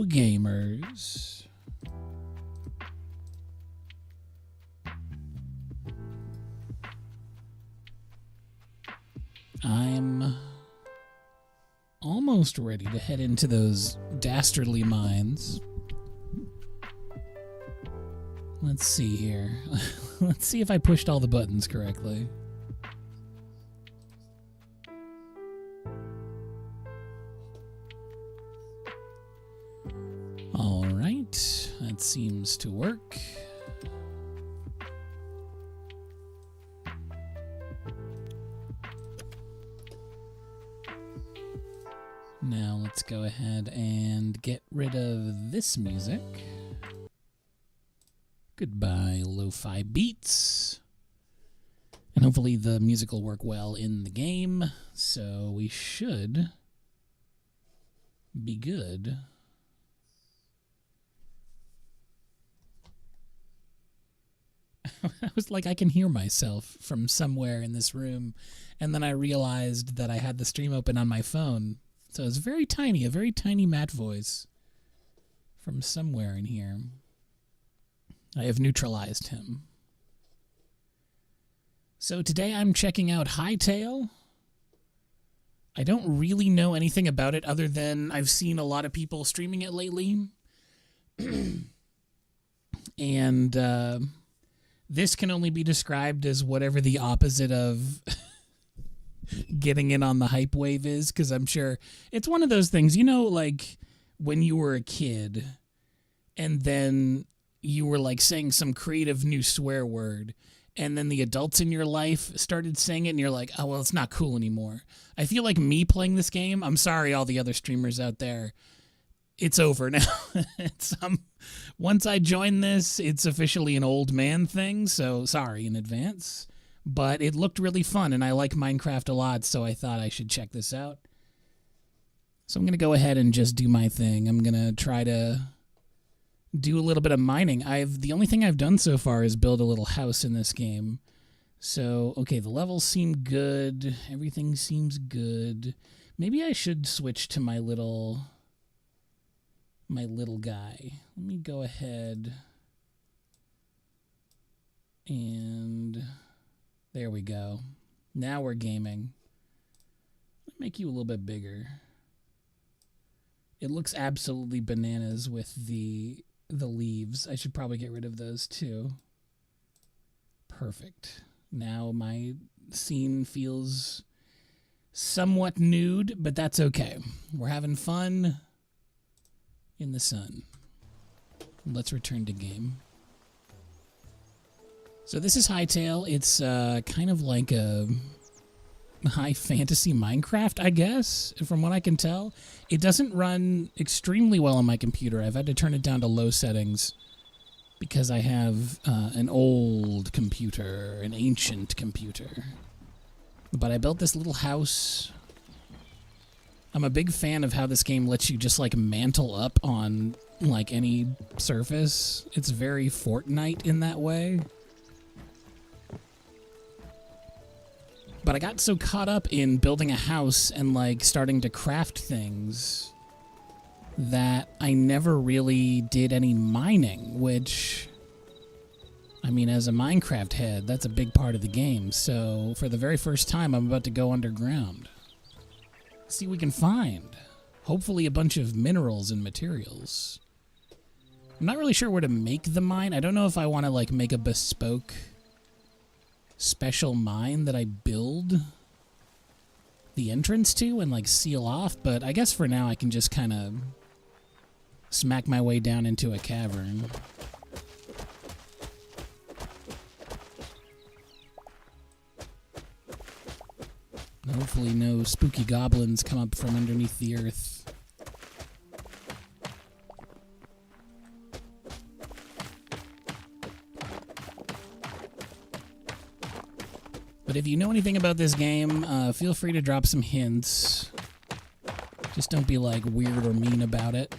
gamers. I'm almost ready to head into those dastardly mines. Let's see here. Let's see if I pushed all the buttons correctly. All right, that seems to work. Now let's go ahead and get rid of this music. Goodbye, lo-fi beats. And hopefully the music will work well in the game, so we should be good. I was like, I can hear myself from somewhere in this room, and then I realized that I had the stream open on my phone. So it's very tiny, a very tiny Matt voice from somewhere in here. I have neutralized him. So today I'm checking out Hytale. I don't really know anything about it other than I've seen a lot of people streaming it lately. And this can only be described as whatever the opposite of getting in on the hype wave is, because I'm sure it's one of those things, you know, like when you were a kid and then you were like saying some creative new swear word, and then the adults in your life started saying it and you're like, oh, well, it's not cool anymore. I feel like me playing this game, I'm sorry all the other streamers out there, it's over now. Once I join this, it's officially an old man thing, so sorry in advance. But it looked really fun, and I like Minecraft a lot, so I thought I should check this out. So I'm going to go ahead and just do my thing. I'm going to try to do a little bit of mining. The only thing I've done so far is build a little house in this game. So, okay, the levels seem good. Everything seems good. Maybe I should switch to my little guy. Let me go ahead and there we go. Now we're gaming. Let me make you a little bit bigger. It looks absolutely bananas with the leaves. I should probably get rid of those too. Perfect. Now my scene feels somewhat nude, but that's okay. We're having fun in the sun. Let's return to game. So this is Hytale. It's kind of like a high fantasy Minecraft, I guess, from what I can tell. It doesn't run extremely well on my computer. I've had to turn it down to low settings because I have an old computer, an ancient computer. But I built this little house. I'm a big fan of how this game lets you just like mantle up on like any surface. It's very Fortnite in that way. But I got so caught up in building a house and like starting to craft things that I never really did any mining, which, I mean, as a Minecraft head, that's a big part of the game. So for the very first time, I'm about to go underground. See what we can find. Hopefully a bunch of minerals and materials. I'm not really sure where to make the mine. I don't know if I want to like make a bespoke special mine that I build the entrance to and like seal off, but I guess for now I can just kind of smack my way down into a cavern. Hopefully no spooky goblins come up from underneath the earth. But if you know anything about this game, feel free to drop some hints. Just don't be like weird or mean about it,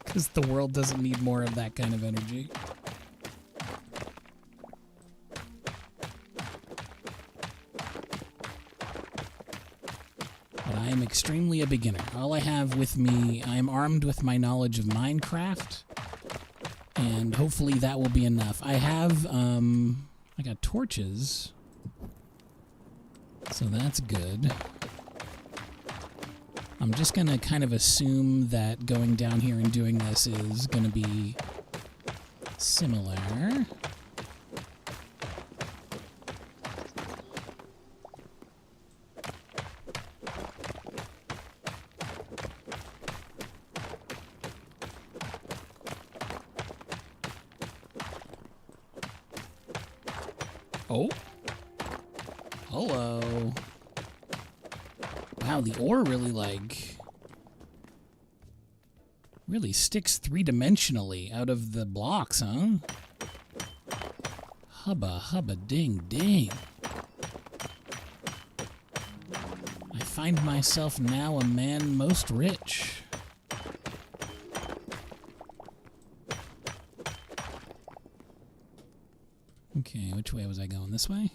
because the world doesn't need more of that kind of energy. But I am extremely a beginner. All I have with me, I am armed with my knowledge of Minecraft, and hopefully that will be enough. I have, I got torches, so that's good. I'm just going to kind of assume that going down here and doing this is going to be similar. Oh. Hello. Wow, the ore really sticks three-dimensionally out of the blocks, huh? Hubba, hubba, ding, ding. I find myself now a man most rich. Okay, which way was I going? This way?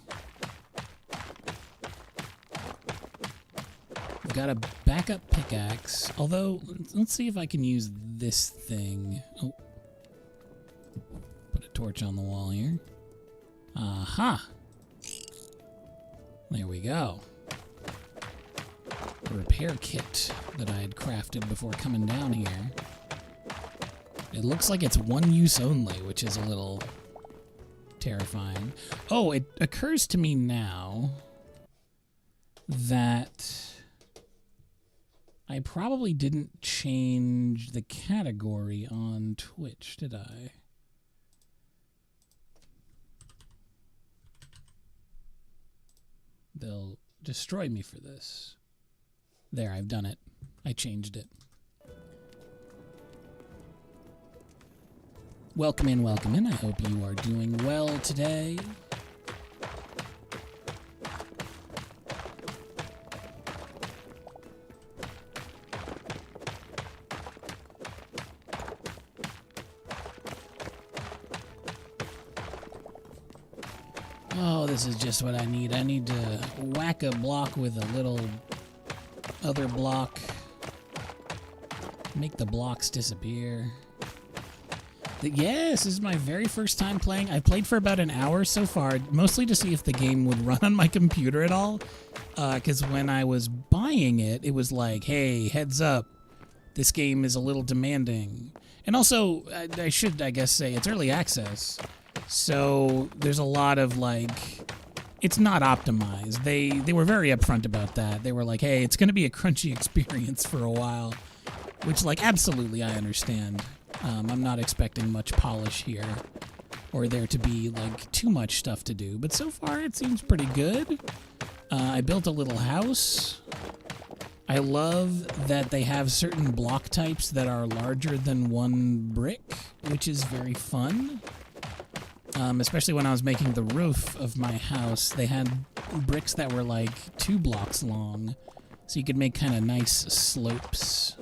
I've got a backup pickaxe, although, let's see if I can use this thing. Oh. Put a torch on the wall here. Aha! There we go. A repair kit that I had crafted before coming down here. It looks like it's one use only, which is a little terrifying. Oh, it occurs to me now that I probably didn't change the category on Twitch, did I? They'll destroy me for this. There, I've done it. I changed it. Welcome in, welcome in. I hope you are doing well today. Oh, this is just what I need. I need to whack a block with a little other block. Make the blocks disappear. Yes, this is my very first time playing. I've played for about an hour so far, mostly to see if the game would run on my computer at all. Because when I was buying it, it was like, hey, heads up, this game is a little demanding. And also, I should, I guess, say it's early access. So there's a lot of, like, it's not optimized. They were very upfront about that. They were like, hey, it's going to be a crunchy experience for a while. Which, like, absolutely I understand. I'm not expecting much polish here, or there to be, like, too much stuff to do. But so far, it seems pretty good. I built a little house. I love that they have certain block types that are larger than one brick, which is very fun. Especially when I was making the roof of my house, they had bricks that were, like, 2 blocks long, so you could make kind of nice slopes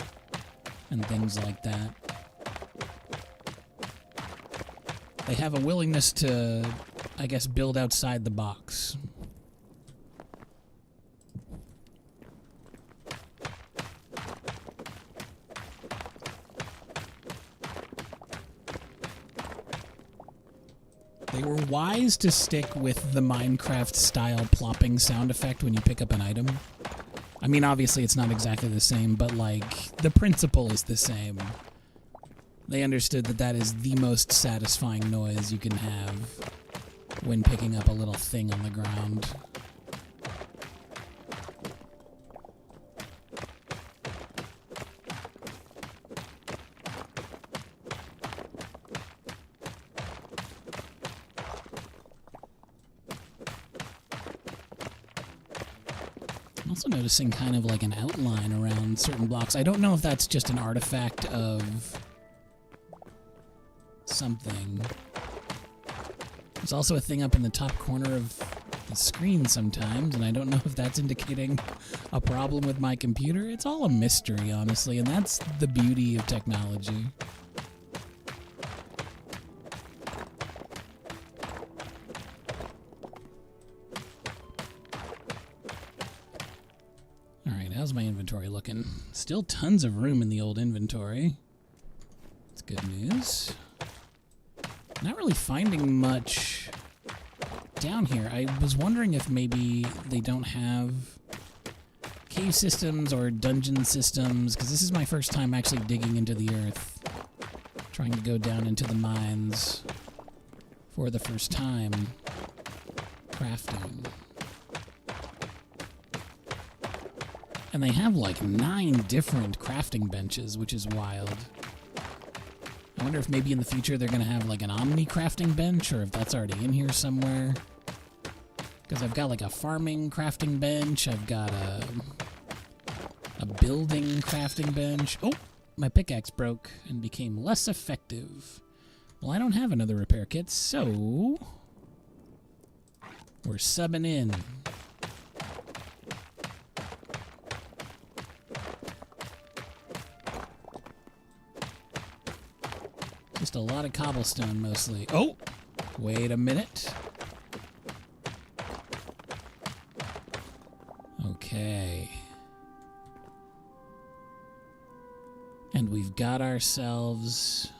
and things like that. They have a willingness to, I guess, build outside the box. They were wise to stick with the Minecraft style plopping sound effect when you pick up an item. I mean, obviously it's not exactly the same, but, like, the principle is the same. They understood that that is the most satisfying noise you can have when picking up a little thing on the ground. I'm also noticing kind of like an outline around certain blocks. I don't know if that's just an artifact of something. There's also a thing up in the top corner of the screen sometimes, and I don't know if that's indicating a problem with my computer. It's all a mystery, honestly, and that's the beauty of technology. how's my inventory looking? Still tons of room in the old inventory. That's good news. Not really finding much down here. I was wondering if maybe they don't have cave systems or dungeon systems, because this is my first time actually digging into the earth. Trying to go down into the mines for the first time. Crafting. And they have like 9 different crafting benches, which is wild. I wonder if maybe in the future they're going to have like an omni crafting bench, or if that's already in here somewhere. Because I've got like a farming crafting bench, I've got a building crafting bench. Oh, my pickaxe broke and became less effective. Well, I don't have another repair kit, so we're subbing in. Just a lot of cobblestone mostly. Oh, wait a minute. Okay. And we've got ourselves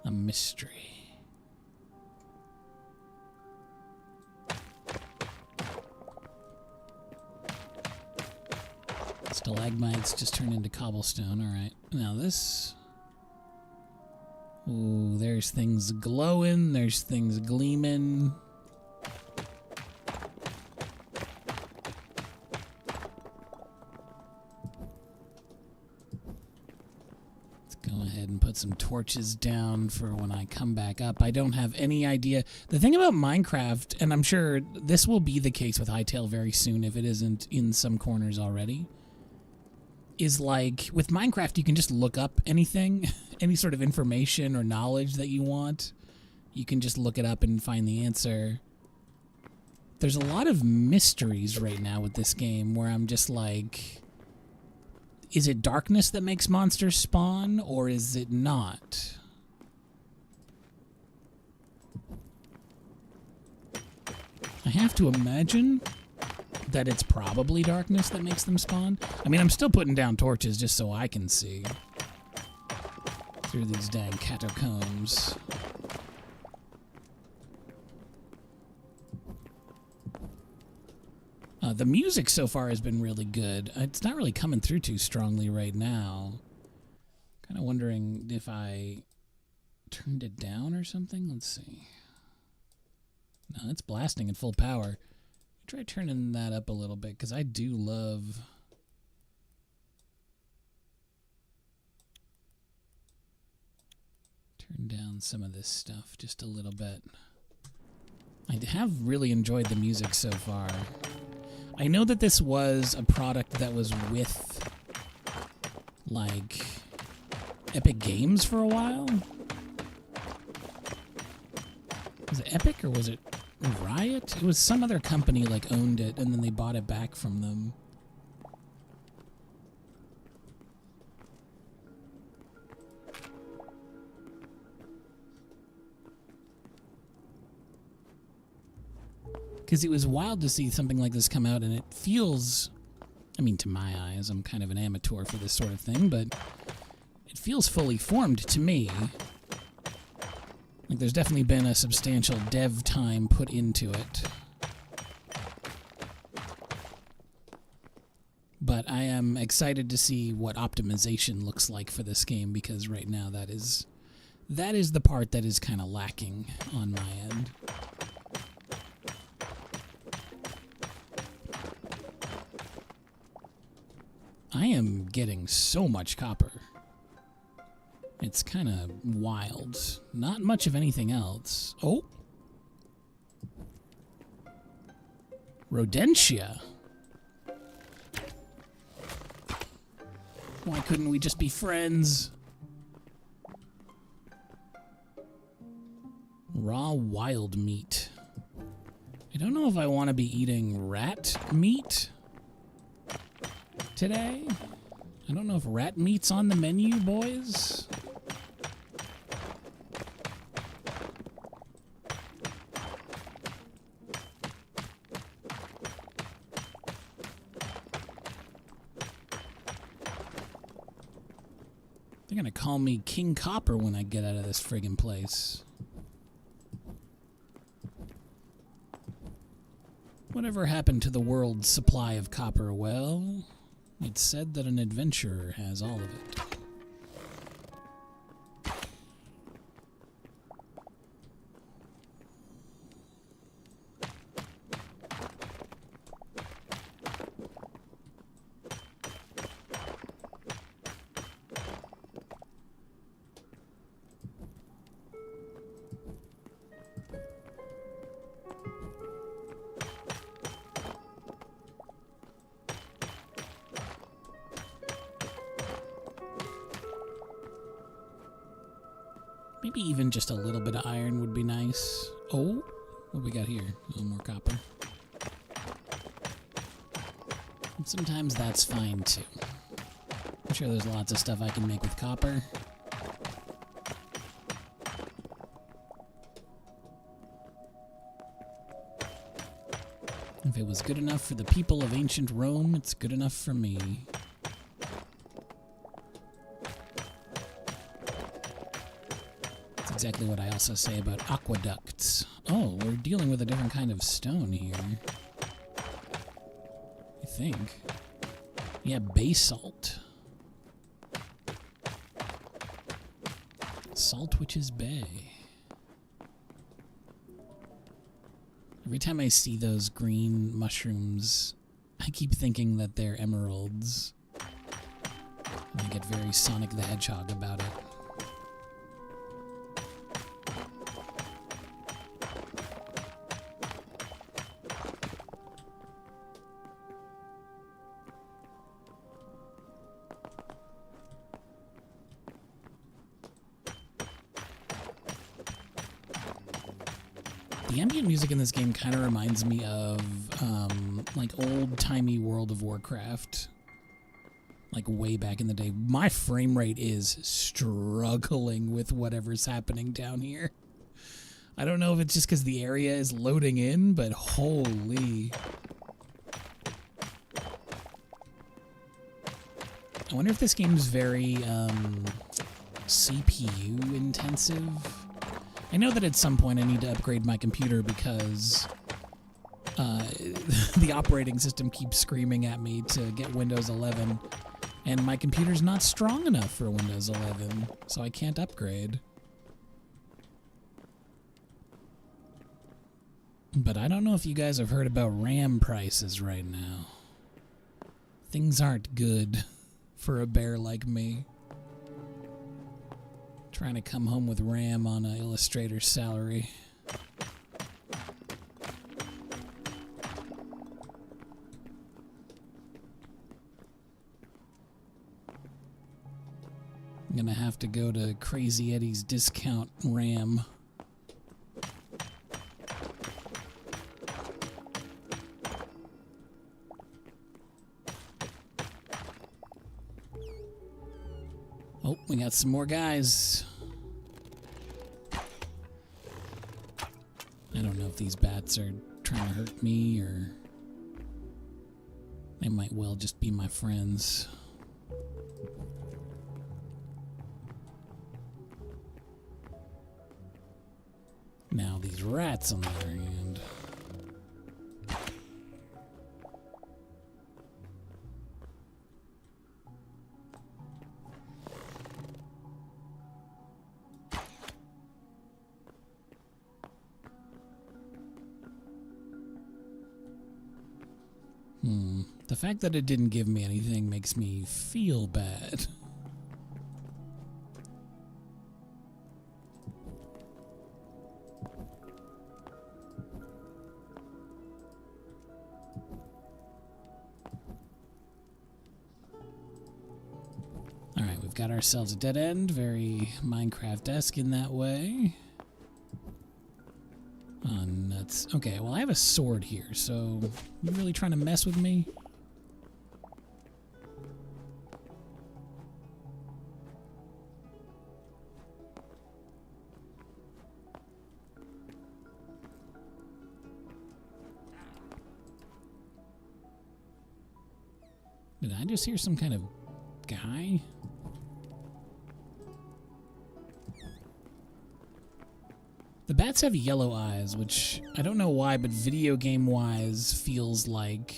a mystery. Stalagmites just turn into cobblestone. All right. Now this... Ooh, there's things glowing. There's things gleaming. Put some torches down for when I come back up. I don't have any idea. The thing about Minecraft, and I'm sure this will be the case with Hytale very soon if it isn't in some corners already, is like with Minecraft you can just look up anything, any sort of information or knowledge that you want. You can just look it up and find the answer. There's a lot of mysteries right now with this game where I'm just like... Is it darkness that makes monsters spawn, or is it not? I have to imagine that it's probably darkness that makes them spawn. I mean, I'm still putting down torches just so I can see through these dang catacombs. The music so far has been really good. It's not really coming through too strongly right now. Kind of wondering if I turned it down or something. Let's see. No, it's blasting at full power. Try turning that up a little bit, because I do love... Turn down some of this stuff just a little bit. I have really enjoyed the music so far. I know that this was a product that was with, like, Epic Games for a while. Was it Epic or was it Riot? It was some other company, like, owned it, and then they bought it back from them. Because it was wild to see something like this come out, and it feels, I mean, to my eyes, I'm kind of an amateur for this sort of thing, but it feels fully formed to me. Like there's definitely been a substantial dev time put into it. But I am excited to see what optimization looks like for this game, because right now that is the part that is kind of lacking on my end. I am getting so much copper. It's kind of wild. Not much of anything else. Oh! Rodentia. Why couldn't we just be friends? Raw wild meat. I don't know if I want to be eating rat meat today. I don't know if rat meat's on the menu, boys. gonna call me King Copper when I get out of this friggin' place. Whatever happened to the world's supply of copper? Well, it's said that an adventurer has all of it. Maybe even just a little bit of iron would be nice. Oh, what we got here? A little more copper. And sometimes that's fine too. I'm sure there's lots of stuff I can make with copper. If it was good enough for the people of ancient Rome, it's good enough for me. Exactly what I also say about aqueducts. Oh, we're dealing with a different kind of stone here. I think. Yeah, basalt. Salt Witch's Bay. Every time I see those green mushrooms, I keep thinking that they're emeralds. And I get very Sonic the Hedgehog about it. The ambient music in this game kind of reminds me of, like, old-timey World of Warcraft. Like, way back in the day. My frame rate is struggling with whatever's happening down here. I don't know if it's just because the area is loading in, but holy. I wonder if this game's very, CPU intensive. I know that at some point I need to upgrade my computer because the operating system keeps screaming at me to get Windows 11, and my computer's not strong enough for Windows 11, so I can't upgrade. But I don't know if you guys have heard about RAM prices right now. Things aren't good for a bear like me. Trying to come home with RAM on an illustrator's salary. I'm gonna have to go to Crazy Eddie's Discount RAM. Oh, we got some more guys. I don't know if these bats are trying to hurt me or they might well just be my friends. Now these rats on the other hand. The fact that it didn't give me anything makes me feel bad. Alright, we've got ourselves a dead end, very Minecraft-esque in that way. Oh, nuts. Okay, well I have a sword here, so you really trying to mess with me? Did I just hear some kind of guy? bats have yellow eyes, which I don't know why, but video game-wise feels like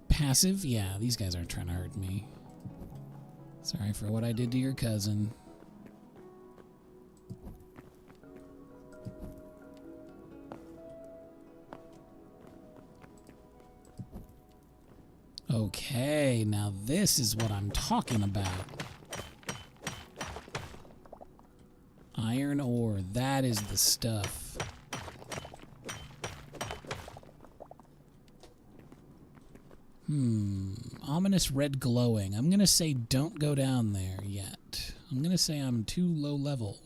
passive. Yeah, these guys aren't trying to hurt me. Sorry for what I did to your cousin. Okay, now this is what I'm talking about. Iron ore, that is the stuff. Ominous red glowing. I'm gonna say don't go down there yet. I'm gonna say I'm too low level.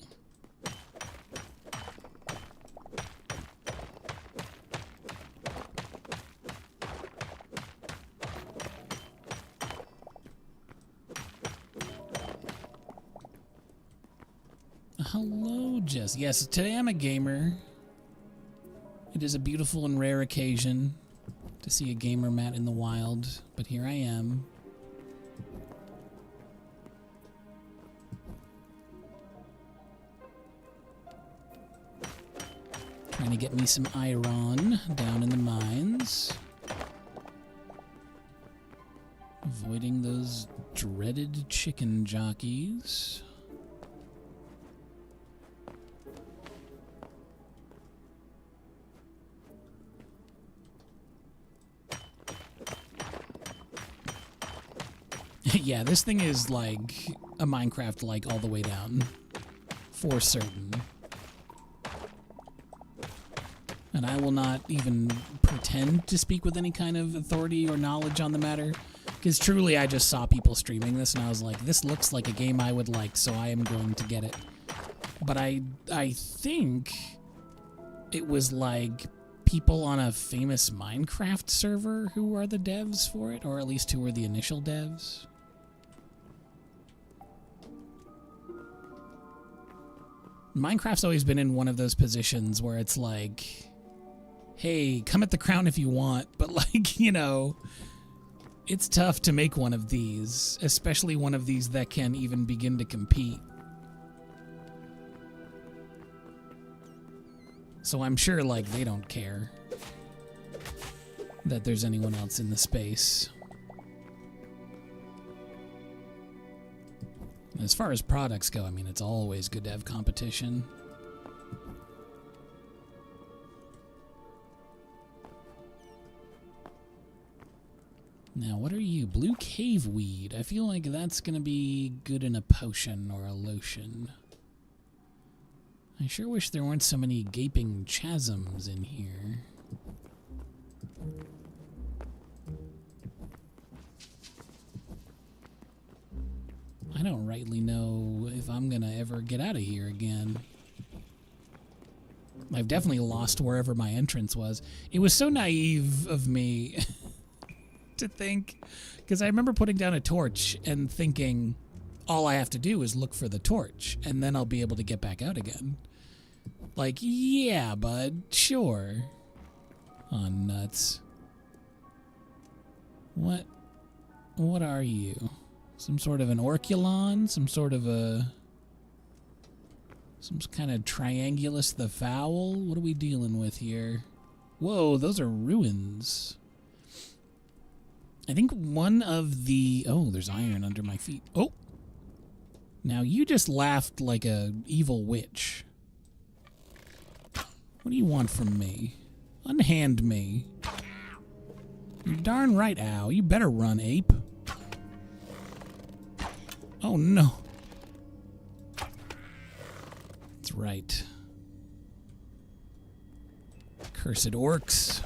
Hello, Jess. Yes, today I'm a gamer. It is a beautiful and rare occasion to see a gamer mat in the wild, but here I am. Trying to get me some iron down in the mines. Avoiding those dreaded chicken jockeys. Yeah, this thing is like a Minecraft like all the way down. For certain. And I will not even pretend to speak with any kind of authority or knowledge on the matter. Because truly I just saw people streaming this and I was like, this looks like a game I would like, so I am going to get it. But I think it was like people on a famous Minecraft server who are the devs for it, or at least who were the initial devs. Minecraft's always been in one of those positions where it's like, hey, come at the crown if you want, but like, you know, it's tough to make one of these, especially one of these that can even begin to compete. So I'm sure, like, they don't care that there's anyone else in the space. As far as products go, I mean, it's always good to have competition. Now, what are you? Blue cave weed. I feel like that's going to be good in a potion or a lotion. I sure wish there weren't so many gaping chasms in here. I don't rightly know if I'm gonna ever get out of here again. I've definitely lost wherever my entrance was. It was so naive of me to think, because I remember putting down a torch and thinking, all I have to do is look for the torch, and then I'll be able to get back out again. Like, yeah, bud, sure. Oh, nuts. What are you? Some sort of an orculon? Some sort of a... some kind of triangulus the fowl? What are we dealing with here? Whoa, those are ruins. I think one of the... oh, there's iron under my feet. Oh! Now, you just laughed like a evil witch. What do you want from me? Unhand me. You're darn right, ow. You better run, ape. Oh, no. That's right. Cursed orcs.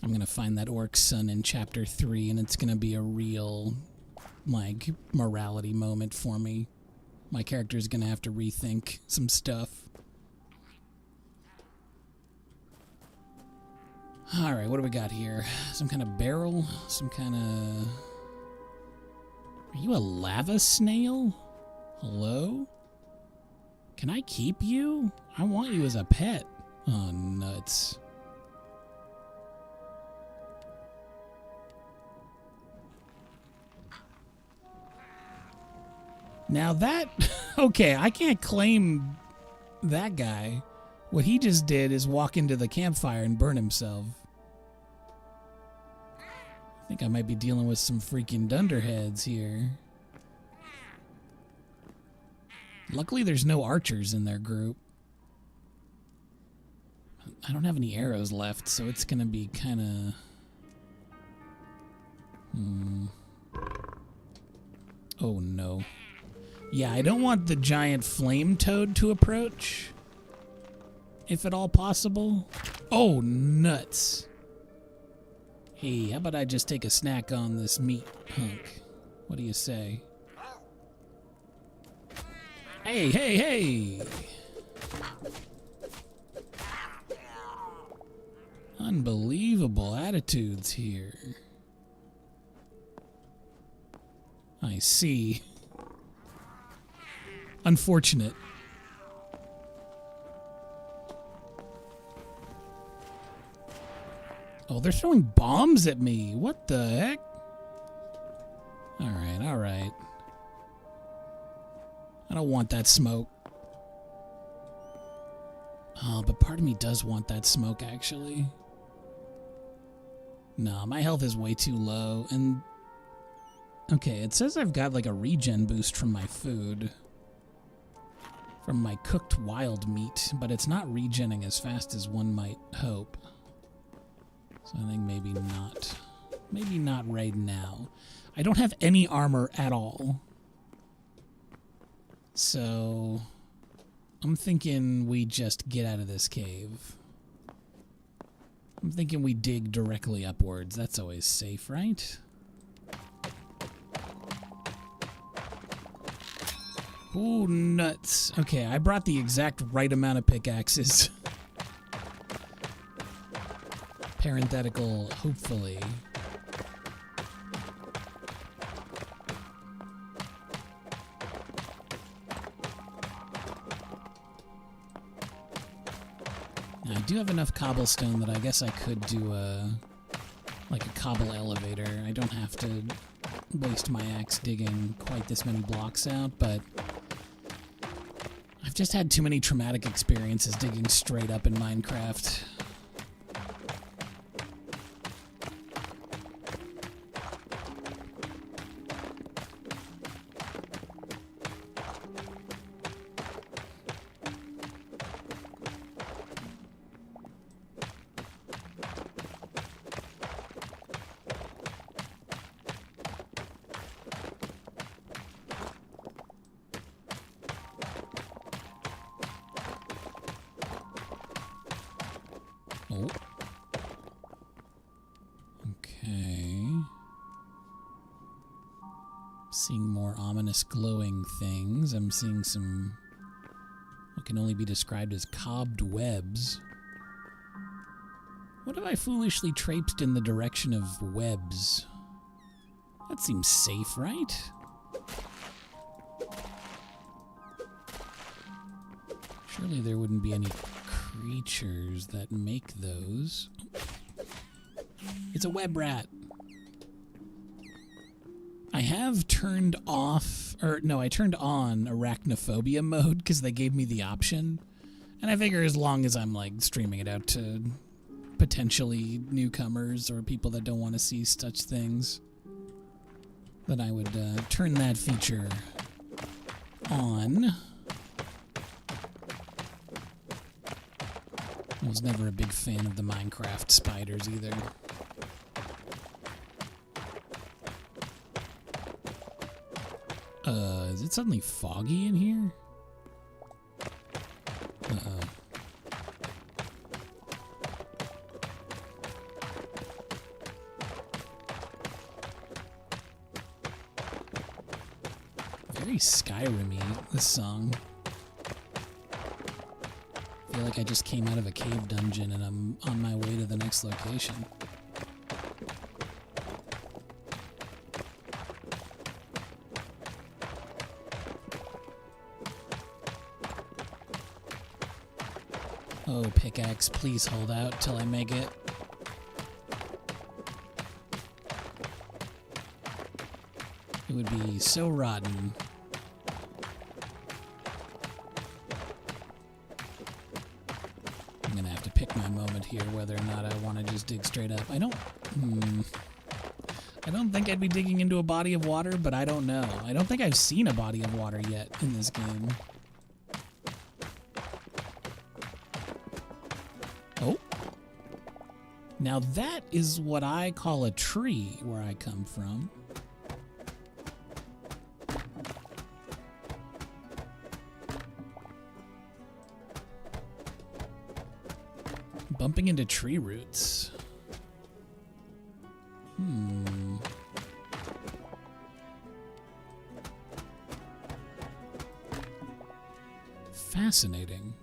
I'm gonna find that orc son in chapter 3, and it's gonna be a real, like, morality moment for me. My character's gonna have to rethink some stuff. Alright, what do we got here? Some kind of barrel? Some kind of... are you a lava snail? Hello? Can I keep you? I want you as a pet. Oh, nuts. Now that... Okay, I can't claim that guy. What he just did is walk into the campfire and burn himself. I think I might be dealing with some freaking dunderheads here. Luckily, there's no archers in their group. I don't have any arrows left, so it's gonna be kind of... Oh, no. Yeah, I don't want the giant flame toad to approach, if at all possible. Oh, nuts. Hey, how about I just take a snack on this meat hunk? What do you say? Hey, hey, hey! Unbelievable attitudes here. I see. Unfortunate. Oh, they're throwing bombs at me. What the heck? Alright, alright. I don't want that smoke. Oh, but part of me does want that smoke, actually. No, my health is way too low, and... Okay, it says I've got like a regen boost from my food. From my cooked wild meat, but it's not regenning as fast as one might hope. So I think maybe not. Maybe not right now. I don't have any armor at all. So I'm thinking we just get out of this cave. I'm thinking we dig directly upwards. That's always safe, right? Ooh, nuts. Okay, I brought the exact right amount of pickaxes. Parenthetical, hopefully. Now, I do have enough cobblestone that I guess I could do like a cobble elevator. I don't have to waste my axe digging quite this many blocks out, but I've just had too many traumatic experiences digging straight up in Minecraft. Oh. Okay. Seeing more ominous glowing things. I'm seeing some what can only be described as cobbed webs. What if I foolishly traipsed in the direction of webs? That seems safe, right? Surely there wouldn't be any creatures that make those. It's a web rat. I have turned off, or no, I turned on arachnophobia mode because they gave me the option. And I figure as long as I'm like streaming it out to potentially newcomers or people that don't want to see such things, that I would turn that feature on. I was never a big fan of the Minecraft spiders either. Is it suddenly foggy in here? Uh-oh. Very Skyrim-y, this song. I feel like I just came out of a cave dungeon and I'm on my way to the next location. Oh, pickaxe, please hold out till I make it. It would be so rotten moment here whether or not I want to just dig straight up. I don't think I'd be digging into a body of water, but I don't know. I don't think I've seen a body of water yet in this game. Oh. Now that is what I call a tree where I come from. Bumping into tree roots. Fascinating.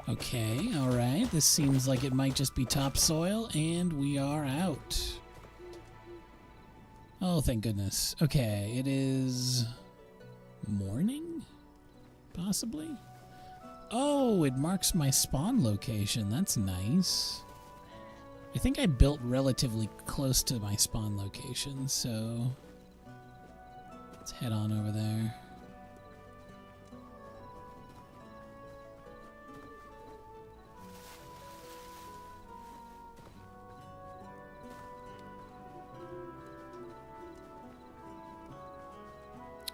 Okay, alright. This seems like it might just be topsoil, and we are out. Oh, thank goodness. Okay, it is morning? Possibly? Oh, it marks my spawn location. That's nice. I think I built relatively close to my spawn location, so let's head on over there.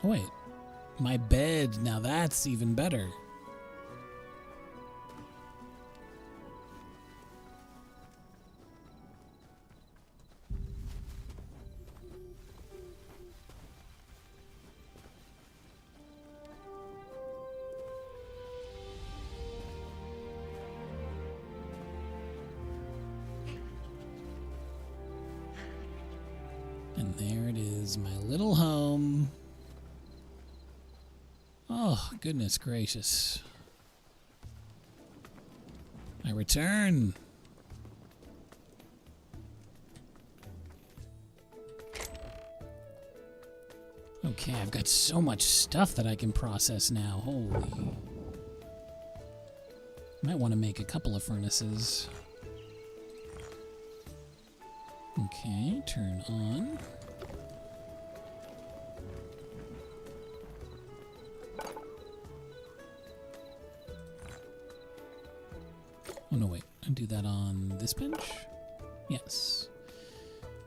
Oh, wait, my bed, now that's even better. And there it is, my little home. Oh, goodness gracious. I return. Okay, I've got so much stuff that I can process now. Holy. Might want to make a couple of furnaces. Okay, turn on. Oh, no, wait. I'll do that on this bench? Yes.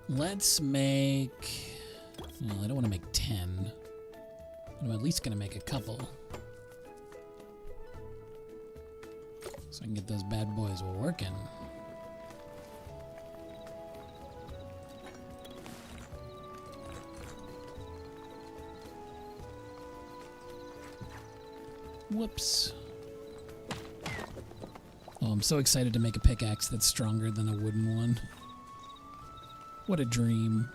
Let's make... Well, I don't want to make 10. But I'm at least going to make a couple. So I can get those bad boys working. Whoops. Oh, I'm so excited to make a pickaxe that's stronger than a wooden one. What a dream.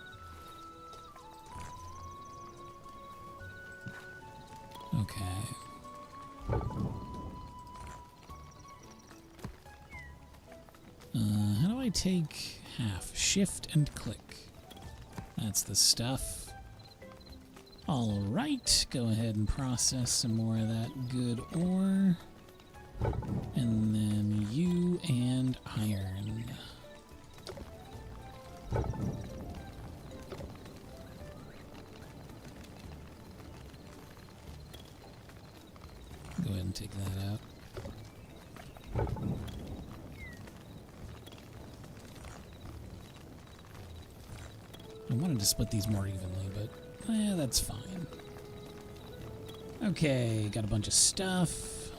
Okay. How do I take half? Shift and click. That's the stuff. Alright, go ahead and process some more of that good ore. And then you and iron. Go ahead and take that out. I wanted to split these more evenly, but that's fine. Okay, got a bunch of stuff.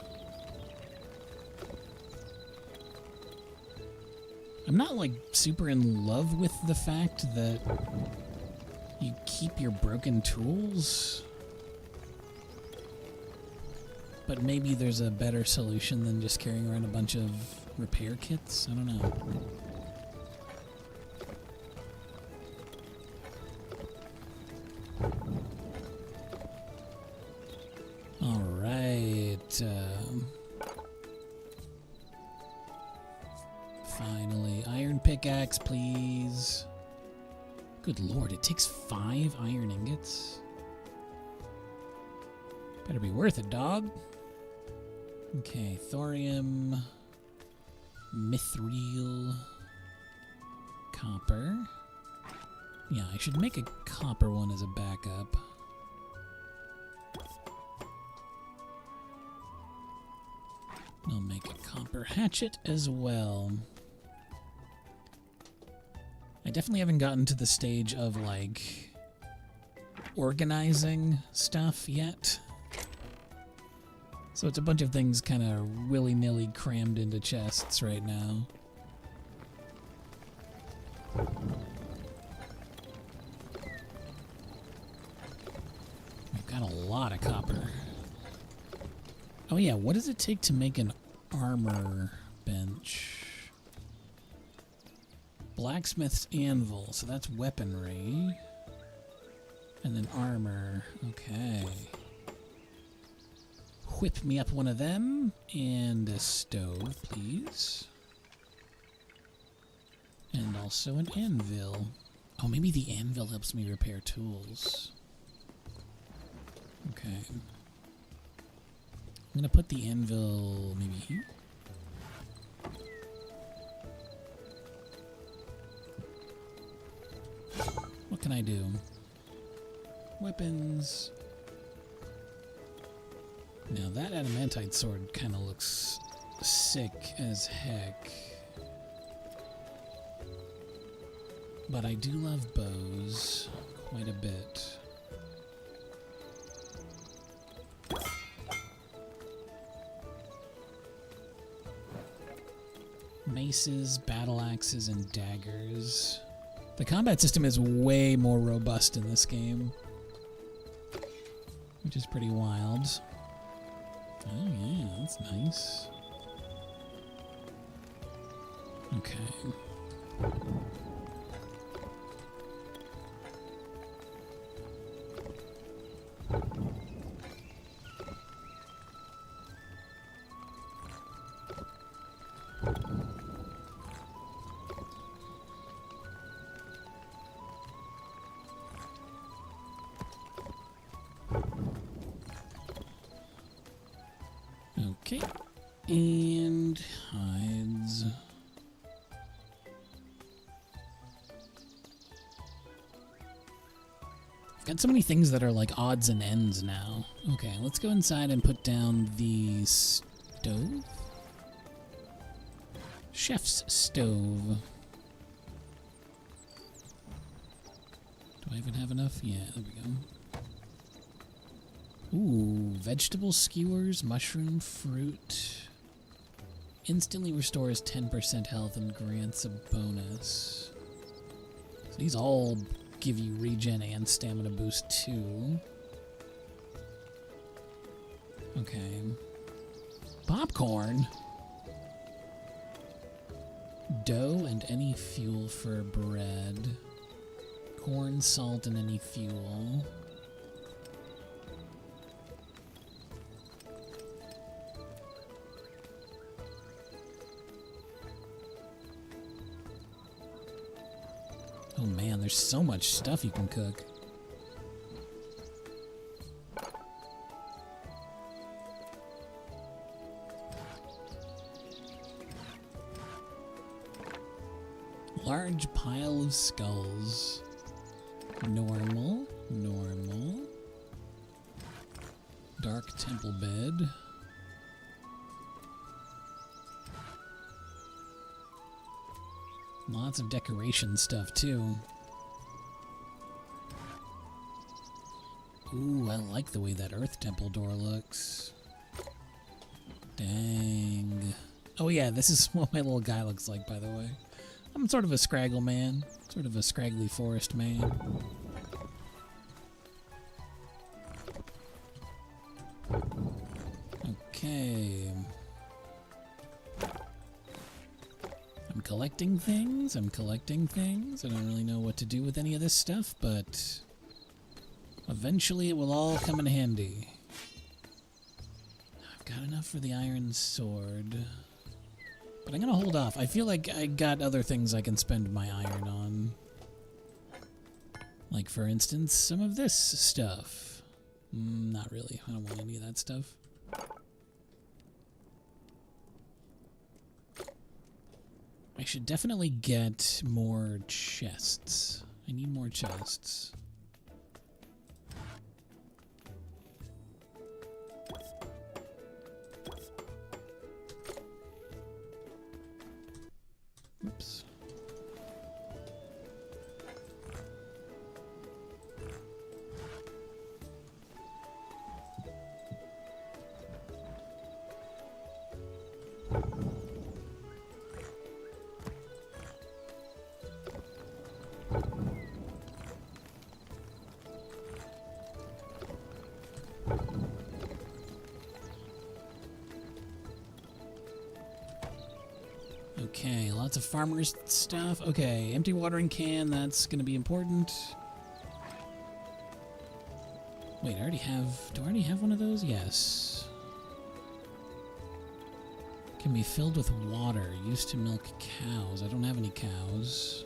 I'm not, like, super in love with the fact that you keep your broken tools. But maybe there's a better solution than just carrying around a bunch of repair kits. I don't know. Alright. Finally. Iron pickaxe, please. Good lord, it takes 5 iron ingots. Better be worth it, dog. Okay, thorium, mithril, copper. Yeah, I should make a copper one as a backup. I'll make a copper hatchet as well. I definitely haven't gotten to the stage of, like, organizing stuff yet. So it's a bunch of things kind of willy-nilly crammed into chests right now. We've got a lot of copper. Oh yeah, what does it take to make an armor bench? Blacksmith's anvil, so that's weaponry. And then armor, okay. Whip me up one of them, and a stove, please. And also an anvil. Oh, maybe the anvil helps me repair tools. Okay. I'm gonna put the anvil maybe here. What can I do? Weapons. Now that adamantite sword kind of looks sick as heck. But I do love bows quite a bit. Maces, battle axes, and daggers. The combat system is way more robust in this game, which is pretty wild. Oh yeah, that's nice. Okay. Okay, and hides. I've got so many things that are like odds and ends now. Okay, let's go inside and put down the stove. Chef's stove. Do I even have enough? Yeah, there we go. Ooh, vegetable skewers, mushroom fruit. Instantly restores 10% health and grants a bonus. So these all give you regen and stamina boost too. Okay. Popcorn. Dough and any fuel for bread. Corn, salt, and any fuel. Oh man, there's so much stuff you can cook. Large pile of skulls. Normal, normal. Dark temple bed. Lots of decoration stuff, too. Ooh, I like the way that Earth Temple door looks. Dang. Oh yeah, this is what my little guy looks like, by the way. I'm sort of a scraggle man. Sort of a scraggly forest man. Okay. I'm collecting things. I don't really know what to do with any of this stuff, but eventually it will all come in handy. I've got enough for the iron sword, but I'm gonna hold off. I feel like I got other things I can spend my iron on. Like, for instance, some of this stuff. Not really. I don't want any of that stuff. I should definitely get more chests. I need more chests. Oops. Okay, lots of farmer's stuff. Okay, empty watering can, that's gonna be important. Wait, I already have... Do I already have one of those? Yes. Can be filled with water, used to milk cows. I don't have any cows.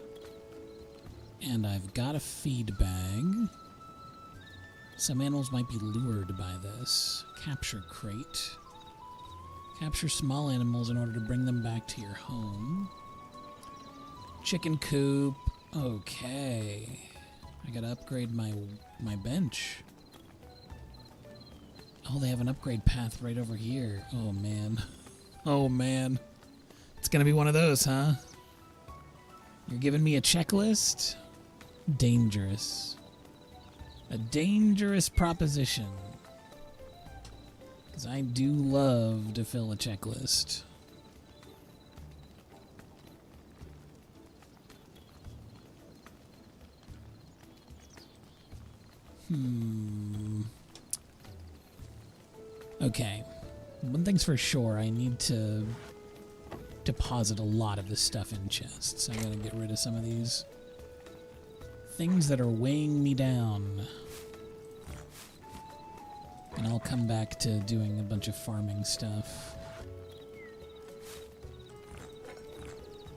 And I've got a feed bag. Some animals might be lured by this. Capture crate. Capture small animals in order to bring them back to your home. Chicken coop. Okay. I gotta upgrade my bench. Oh, they have an upgrade path right over here. Oh, man. Oh, man. It's gonna be one of those, huh? You're giving me a checklist? Dangerous. A dangerous proposition. Because I do love to fill a checklist. Okay. One thing's for sure, I need to deposit a lot of this stuff in chests. I gotta get rid of some of these things that are weighing me down. And I'll come back to doing a bunch of farming stuff.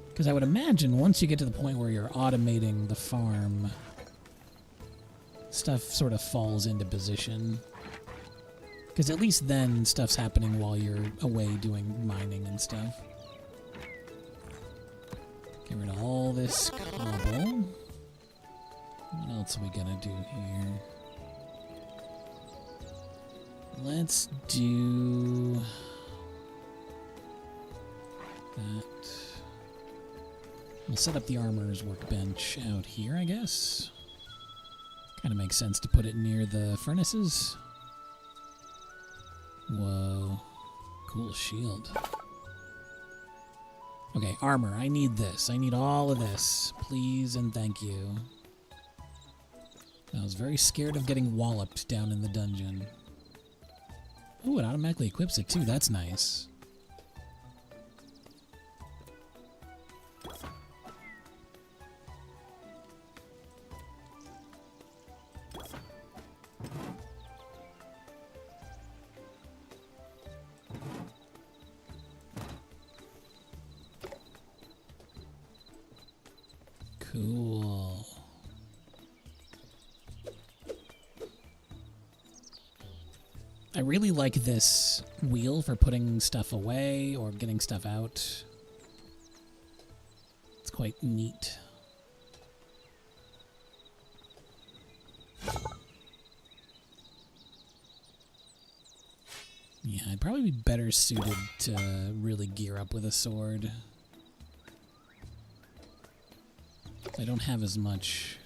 Because I would imagine once you get to the point where you're automating the farm, stuff sort of falls into position. Because at least then stuff's happening while you're away doing mining and stuff. Get rid of all this cobble. What else are we gonna do here? Let's do that. We'll set up the armorer's workbench out here, I guess. Kind of makes sense to put it near the furnaces. Whoa. Cool shield. Okay, armor. I need this. I need all of this. Please and thank you. I was very scared of getting walloped down in the dungeon. Ooh, it automatically equips it too. That's nice. Cool. I really like this wheel for putting stuff away or getting stuff out. It's quite neat. Yeah, I'd probably be better suited to really gear up with a sword. I don't have as much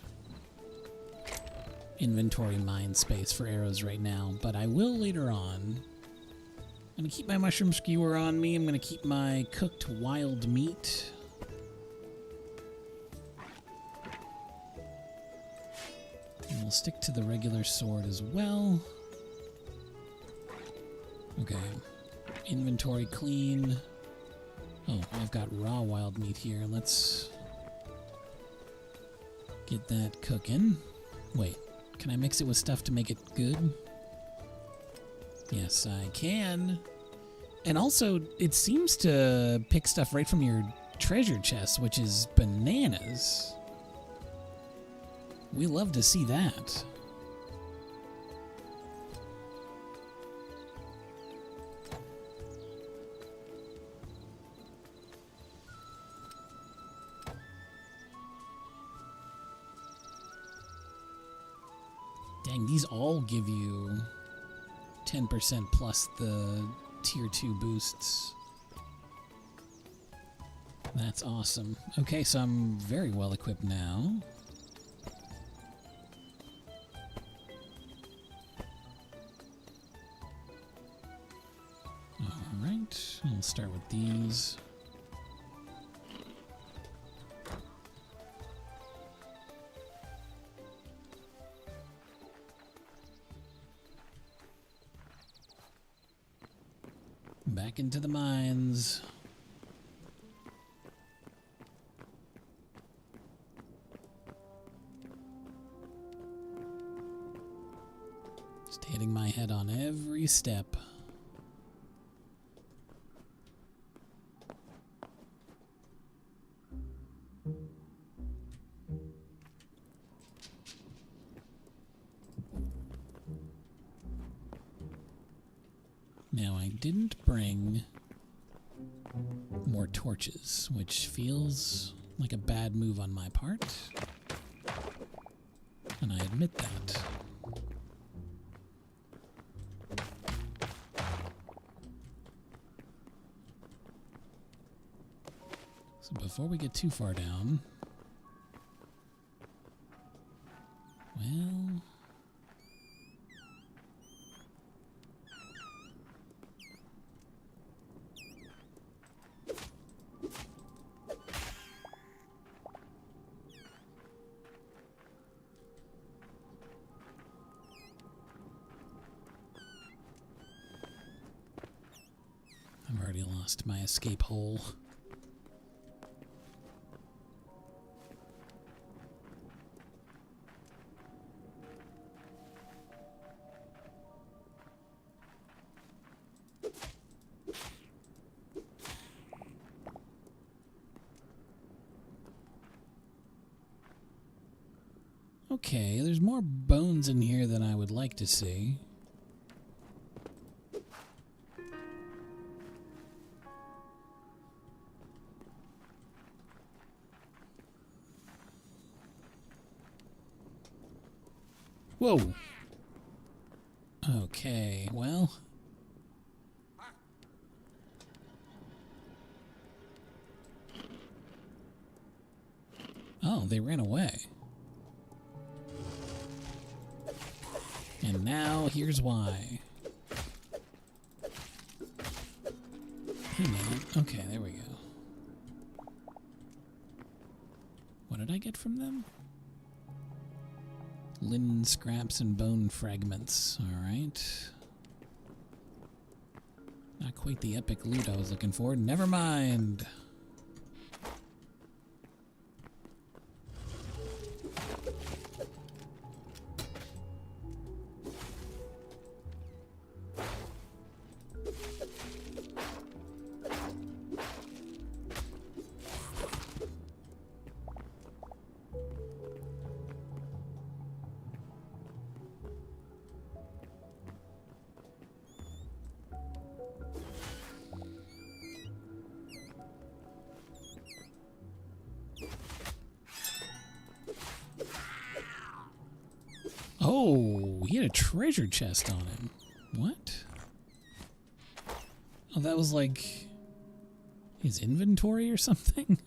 inventory mind space for arrows right now, but I will later on. I'm going to keep my mushroom skewer on me. I'm going to keep my cooked wild meat. And we'll stick to the regular sword as well. Okay. Inventory clean. Oh, I've got raw wild meat here. Let's get that cooking. Wait. Can I mix it with stuff to make it good? Yes, I can. And also, it seems to pick stuff right from your treasure chest, which is bananas. We love to see that. Dang, these all give you 10% plus the tier 2 boosts. That's awesome. Okay, so I'm very well equipped now. Alright, I'll start with these. Back into the mines. Just hitting my head on every step. Now, I didn't bring more torches, which feels like a bad move on my part, and I admit that. So before we get too far down, well... I've already lost my escape hole. Okay, there's more bones in here than I would like to see. Whoa. Okay, well... Oh, they ran away. And now, here's why. Hey, man. Okay, there we go. What did I get from them? Linen scraps and bone fragments. Alright. Not quite the epic loot I was looking for. Never mind. Oh, he had a treasure chest on him. What? Oh, that was like his inventory or something?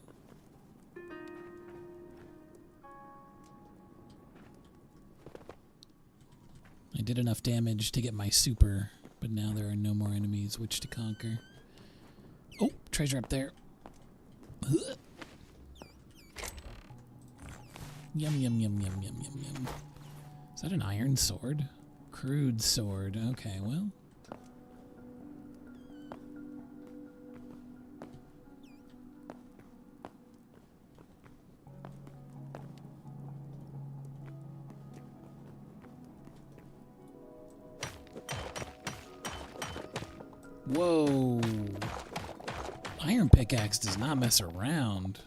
I did enough damage to get my super, but now there are no more enemies which to conquer. Oh, treasure up there. Ugh. Yum, yum, yum, yum, yum, yum, yum. Is that an iron sword? Crude sword. Okay, well. Whoa. Iron pickaxe does not mess around.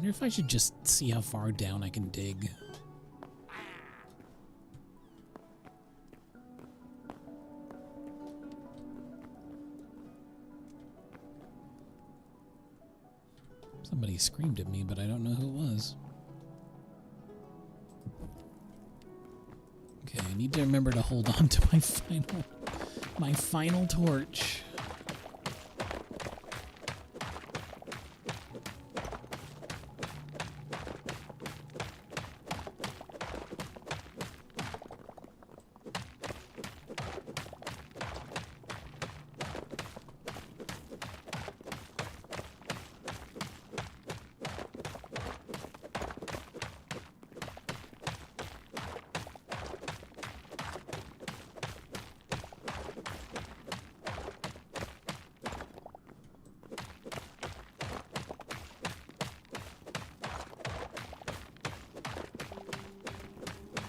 wonder if I should just see how far down I can dig. Somebody screamed at me, but I don't know who it was. Okay, I need to remember to hold on to my final torch.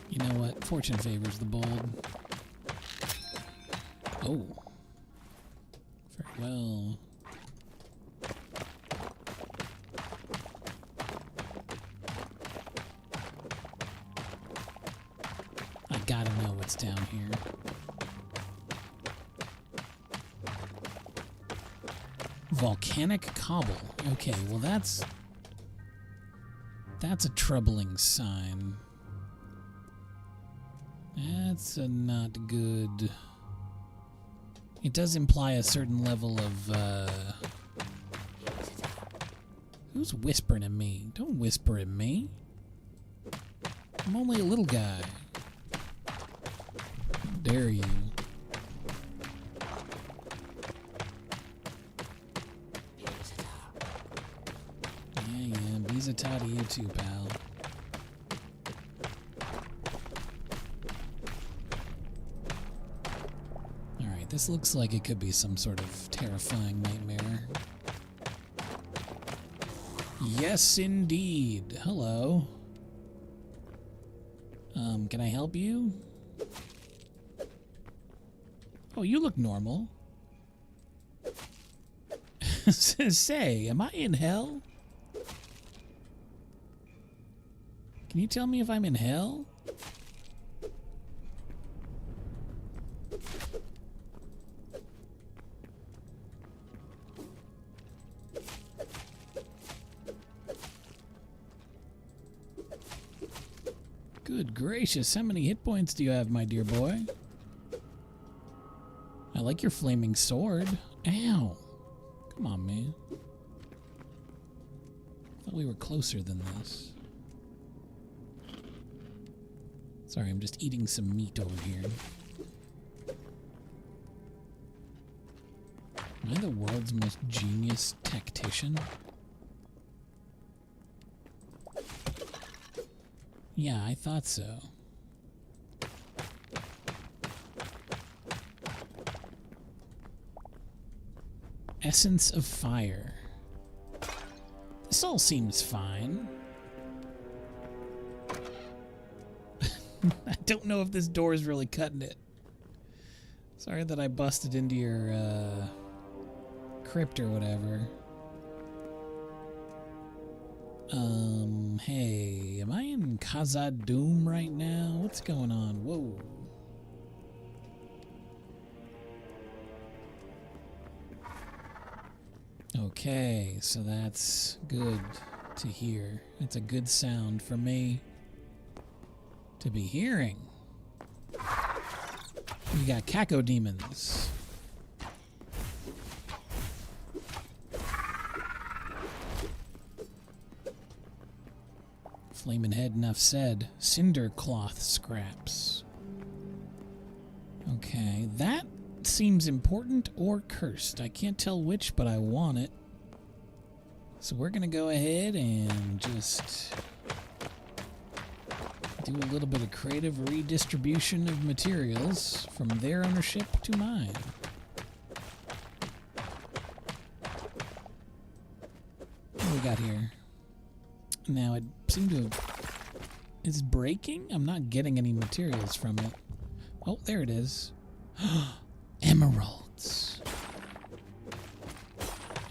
You know what? Fortune favors the bold. Oh. Very well. I gotta know what's down here. Volcanic cobble. Okay, well that's a troubling sign. That's not good. It does imply a certain level of, Who's whispering at me? Don't whisper at me. I'm only a little guy. How dare you? Yeah, Bizata to you too, pal. This looks like it could be some sort of terrifying nightmare. Yes, indeed. Hello. Can I help you? Oh, you look normal. Say, am I in hell? Can you tell me if I'm in hell? Good gracious, how many hit points do you have, my dear boy? I like your flaming sword. Ow. Come on, man. Thought we were closer than this. Sorry, I'm just eating some meat over here. Am I the world's most genius tactician? Yeah, I thought so. Essence of fire. This all seems fine. I don't know if this door is really cutting it. Sorry that I busted into your crypt or whatever. Hey, am I in Khazad-dûm right now? What's going on? Whoa. Okay, so that's good to hear. It's a good sound for me to be hearing. We got cacodemons. Flamin' head, enough said. Cinder cloth scraps. Okay, that seems important or cursed. I can't tell which, but I want it. So we're gonna go ahead and just do a little bit of creative redistribution of materials from their ownership to mine. What do we got here? Now, it seemed to have... Is it breaking? I'm not getting any materials from it. Oh, there it is. Emeralds.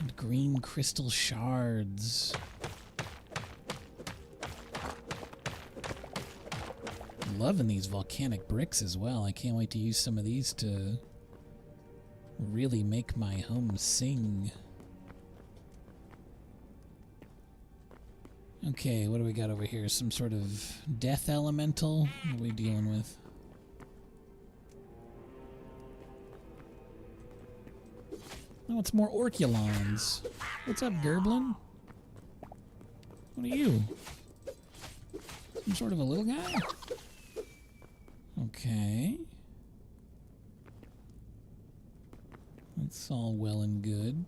And green crystal shards. Loving these volcanic bricks as well. I can't wait to use some of these to really make my home sing. Okay, what do we got over here? Some sort of death elemental? What are we dealing with? Oh, it's more Orculons. What's up, Gerblin? What are you? Some sort of a little guy? Okay. That's all well and good.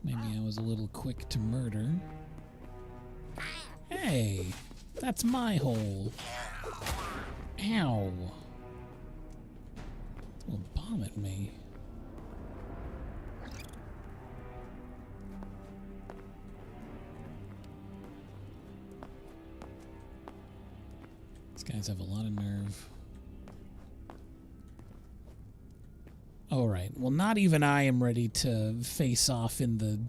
Maybe I was a little quick to murder. Hey! That's my hole! Ow! It will bomb at me. These guys have a lot of nerve. Alright, well not even I am ready to face off in the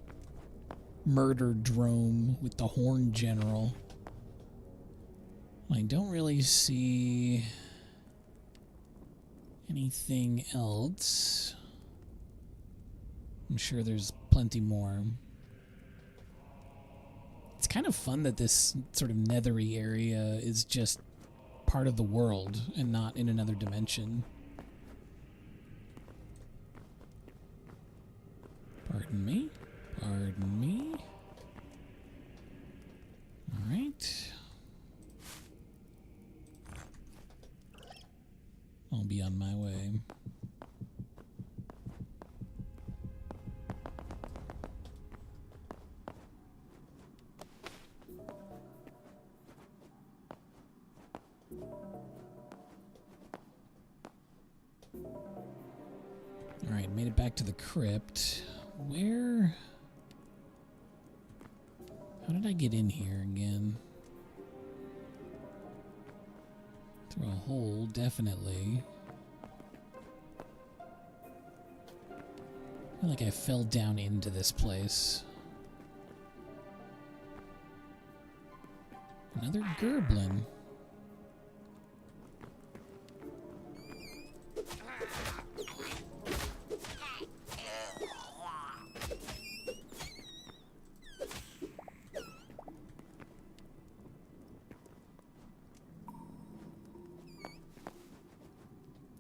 murder drome with the Horn General. I don't really see anything else. I'm sure there's plenty more. It's kind of fun that this sort of nethery area is just part of the world and not in another dimension. Pardon me. Pardon me. Alright. I'll be on my way. Alright, made it back to the crypt. Where? How did I get in here again? Through a hole, definitely. I feel like I fell down into this place. Another Gerblin.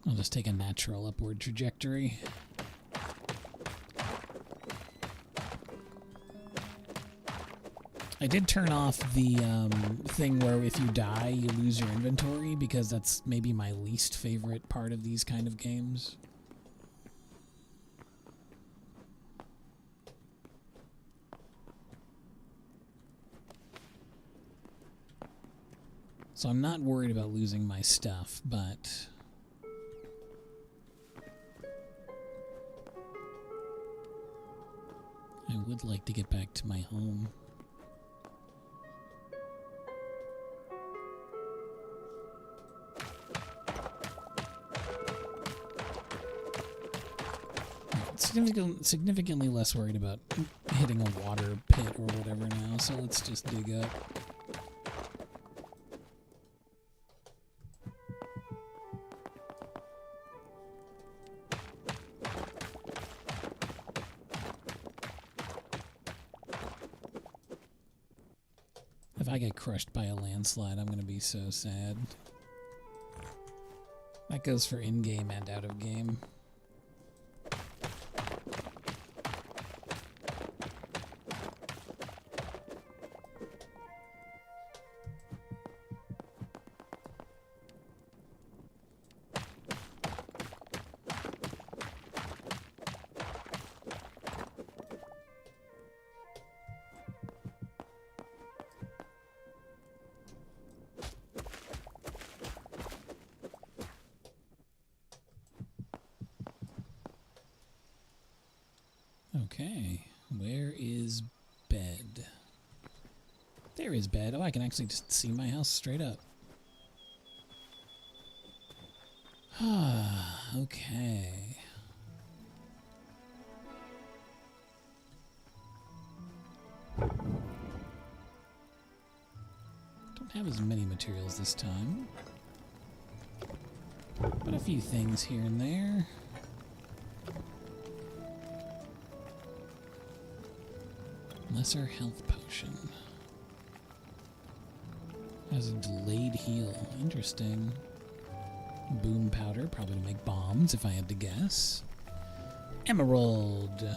I'll just take a natural upward trajectory. I did turn off the thing where if you die, you lose your inventory, because that's maybe my least favorite part of these kind of games. So I'm not worried about losing my stuff, but I would like to get back to my home. Significantly less worried about hitting a water pit or whatever now, so let's just dig up. If I get crushed by a landslide, I'm going to be so sad. That goes for in-game and out-of-game. Okay, where is bed? There is bed. Oh, I can actually just see my house straight up. Okay. Don't Don't have as many materials this time, but a few things here and there. Lesser health potion. Has a delayed heal. Interesting. Boom powder, probably to make bombs if I had to guess. Emerald.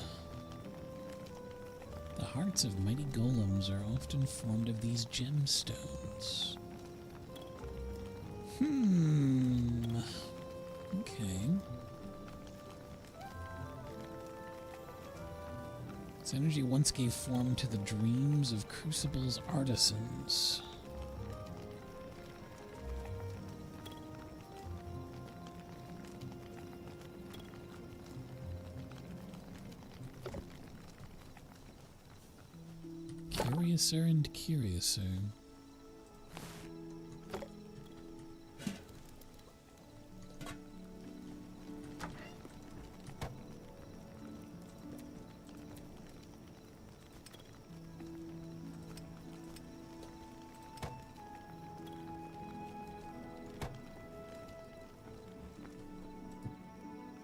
The hearts of mighty golems are often formed of these gemstones. Okay. This energy once gave form to the dreams of Crucible's artisans. Curiouser and curiouser.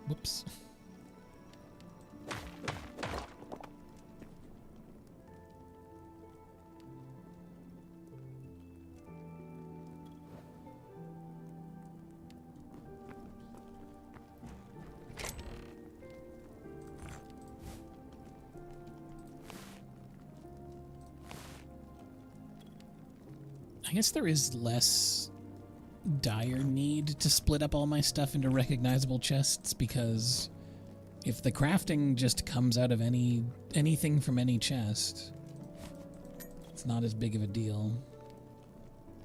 Whoops. I guess there is less dire need to split up all my stuff into recognizable chests, because if the crafting just comes out of anything from any chest, it's not as big of a deal.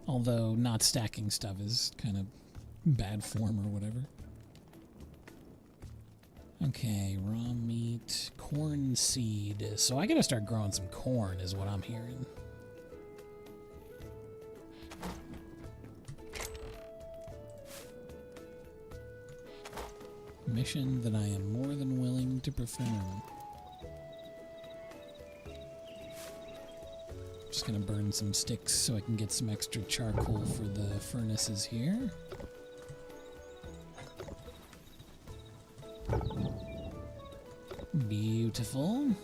Although not stacking stuff is kind of bad form or whatever. Okay, raw meat, corn seed. So I gotta start growing some corn is what I'm hearing. Mission that I am more than willing to perform. Just gonna burn some sticks so I can get some extra charcoal for the furnaces here. Beautiful.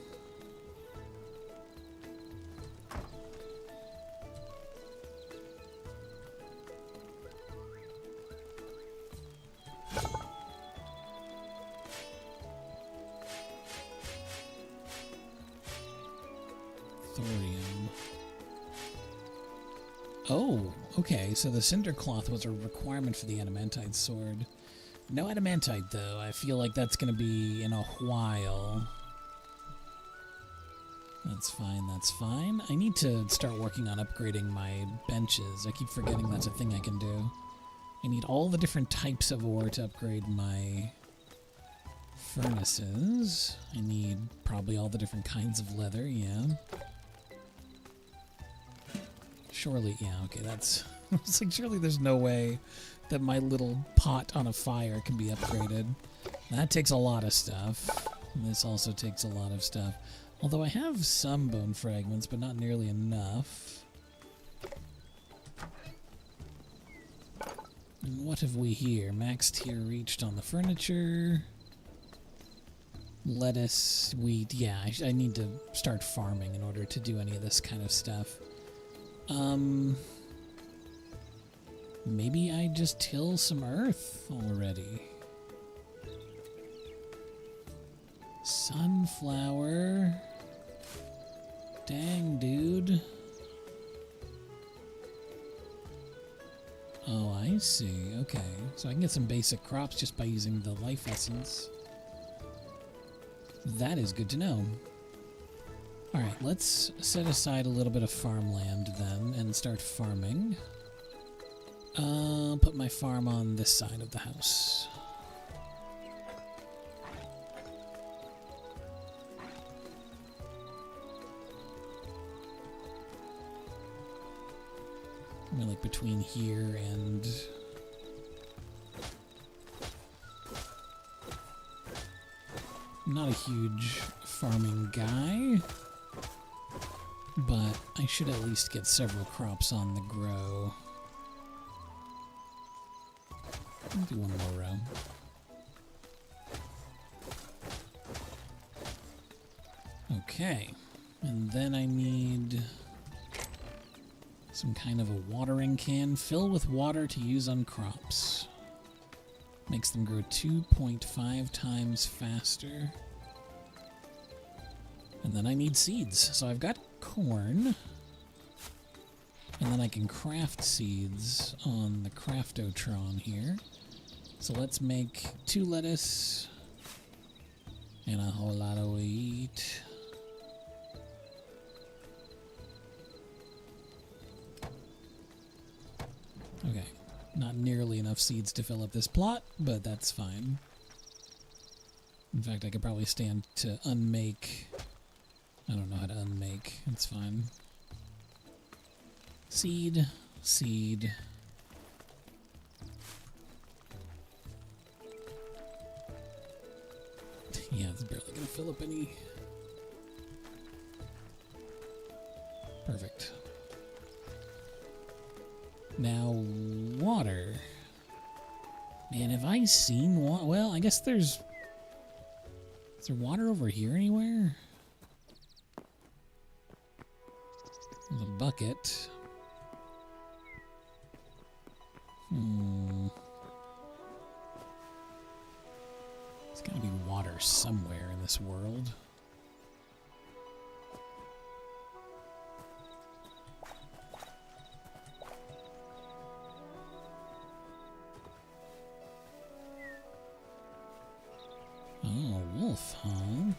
Thorium. Oh, okay, so the cinder cloth was a requirement for the adamantite sword. No adamantite, though. I feel like that's going to be in a while. That's fine, that's fine. I need to start working on upgrading my benches. I keep forgetting that's a thing I can do. I need all the different types of ore to upgrade my furnaces. I need probably all the different kinds of leather, yeah. Surely, yeah, okay, that's... It's like, surely there's no way that my little pot on a fire can be upgraded. That takes a lot of stuff. This also takes a lot of stuff. Although I have some bone fragments, but not nearly enough. And what have we here? Max tier reached on the furniture. Lettuce, wheat. Yeah, I need to start farming in order to do any of this kind of stuff. Maybe I just till some earth already. Sunflower. Dang, dude. Oh, I see. Okay. So I can get some basic crops just by using the life essence. That is good to know. Alright, let's set aside a little bit of farmland then and start farming. I'll put my farm on this side of the house. I mean, like between here and... I'm not a huge farming guy. but I should at least get several crops on the grow. I'll do one more row. Okay, and then I need some kind of a watering can. Fill with water to use on crops. Makes them grow 2.5 times faster. And then I need seeds. So I've got corn. And then I can craft seeds on the Craftotron here. So let's make 2 lettuce and a whole lot of wheat. Okay, not nearly enough seeds to fill up this plot, but that's fine. In fact, I could probably stand to unmake. I don't know how to unmake. It's fine. Seed, seed. Yeah, it's barely gonna fill up any. Perfect. Now, water. Man, have I seen water? Well, I guess there's... Is there water over here anywhere? There's a bucket. There's gotta be water somewhere in this world. Oh, wolf, huh?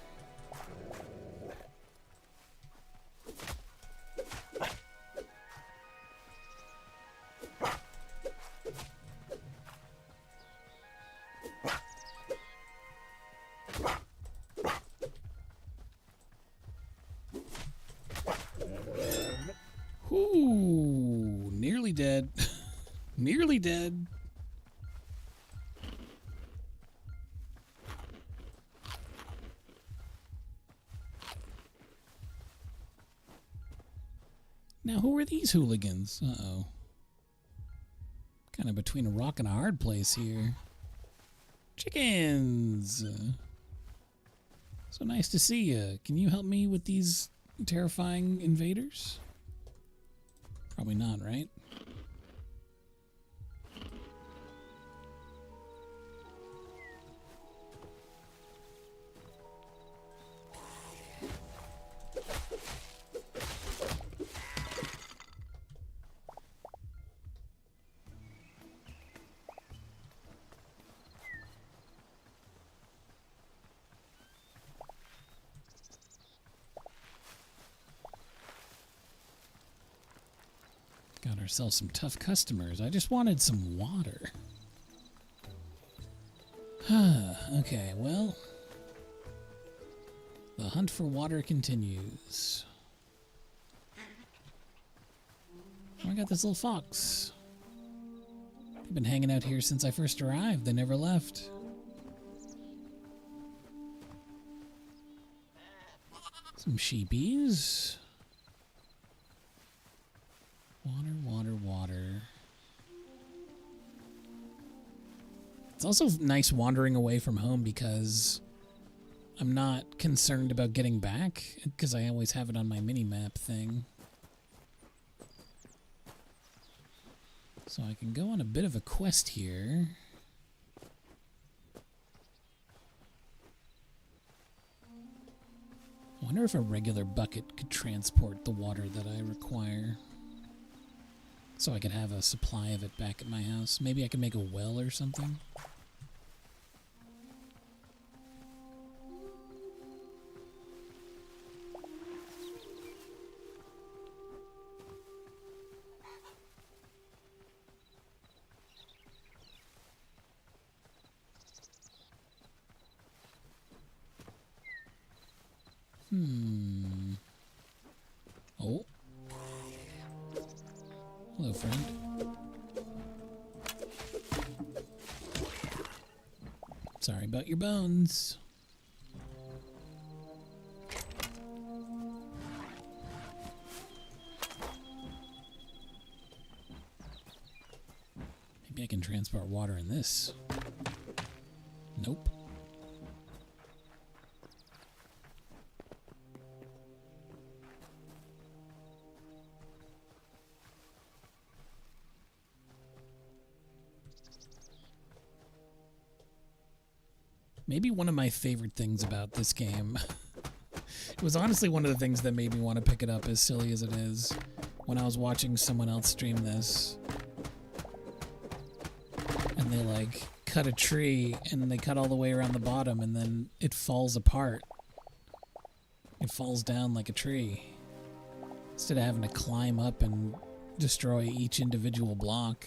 Ooh, nearly dead. Nearly dead. Now, who are these hooligans? Uh-oh. Kind of between a rock and a hard place here. Chickens! So nice to see you. Can you help me with these terrifying invaders? Probably not, right? Got ourselves some tough customers. I just wanted some water. Okay, well, the hunt for water continues. Oh, I got this little fox. They've been hanging out here since I first arrived. They never left. Some sheepies. Water, water, water. It's also nice wandering away from home because I'm not concerned about getting back because I always have it on my mini-map thing. So I can go on a bit of a quest here. I wonder if a regular bucket could transport the water that I require. So I could have a supply of it back at my house. Maybe I could make a well or something. Oh. Hello, friend. Sorry about your bones. I can transport water in this. Nope. Maybe one of my favorite things about this game, it was honestly one of the things that made me want to pick it up, as silly as it is, when I was watching someone else stream this. And they, like, cut a tree, and they cut all the way around the bottom, and then it falls apart. It falls down like a tree. Instead of having to climb up and destroy each individual block.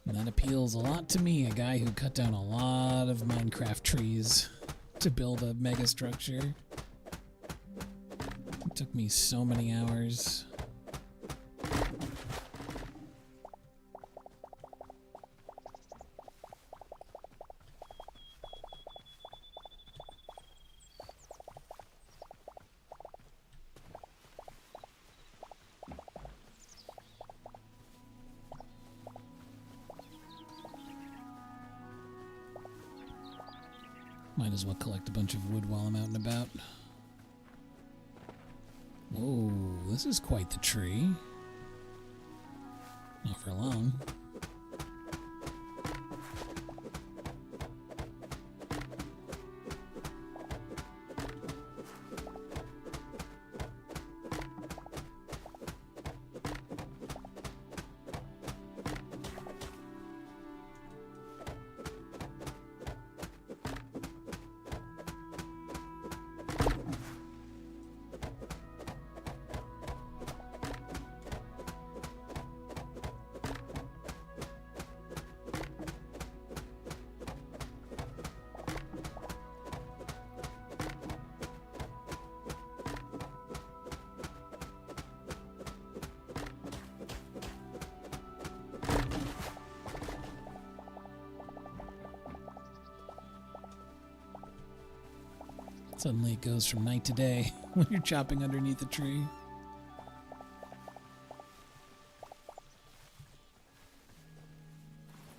And that appeals a lot to me, a guy who cut down a lot of Minecraft trees to build a mega structure. It took me so many hours. Might as well collect a bunch of wood while I'm out and about. Whoa, this is quite the tree. Not for long. Suddenly it goes from night to day when you're chopping underneath a tree.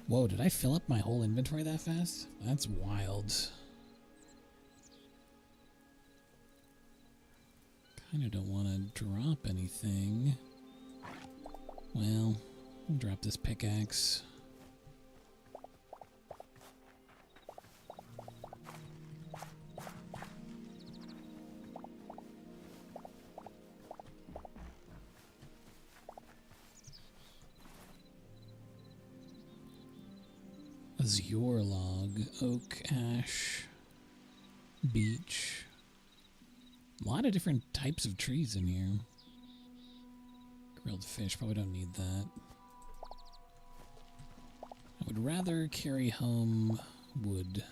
Whoa, did I fill up my whole inventory that fast? That's wild. Kinda don't want to drop anything. Well, I'll drop this pickaxe. Azure log, oak, ash, beech. A lot of different types of trees in here. Grilled fish, probably don't need that. I would rather carry home wood.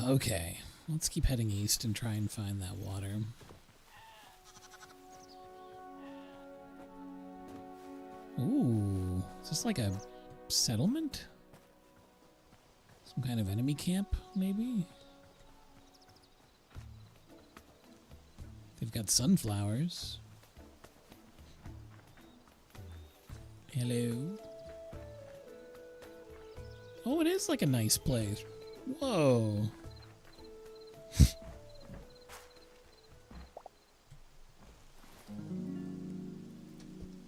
Okay. Let's keep heading east and try and find that water. Ooh, is this like a settlement? Some kind of enemy camp, maybe? They've got sunflowers. Hello. Oh, it is like a nice place. Whoa.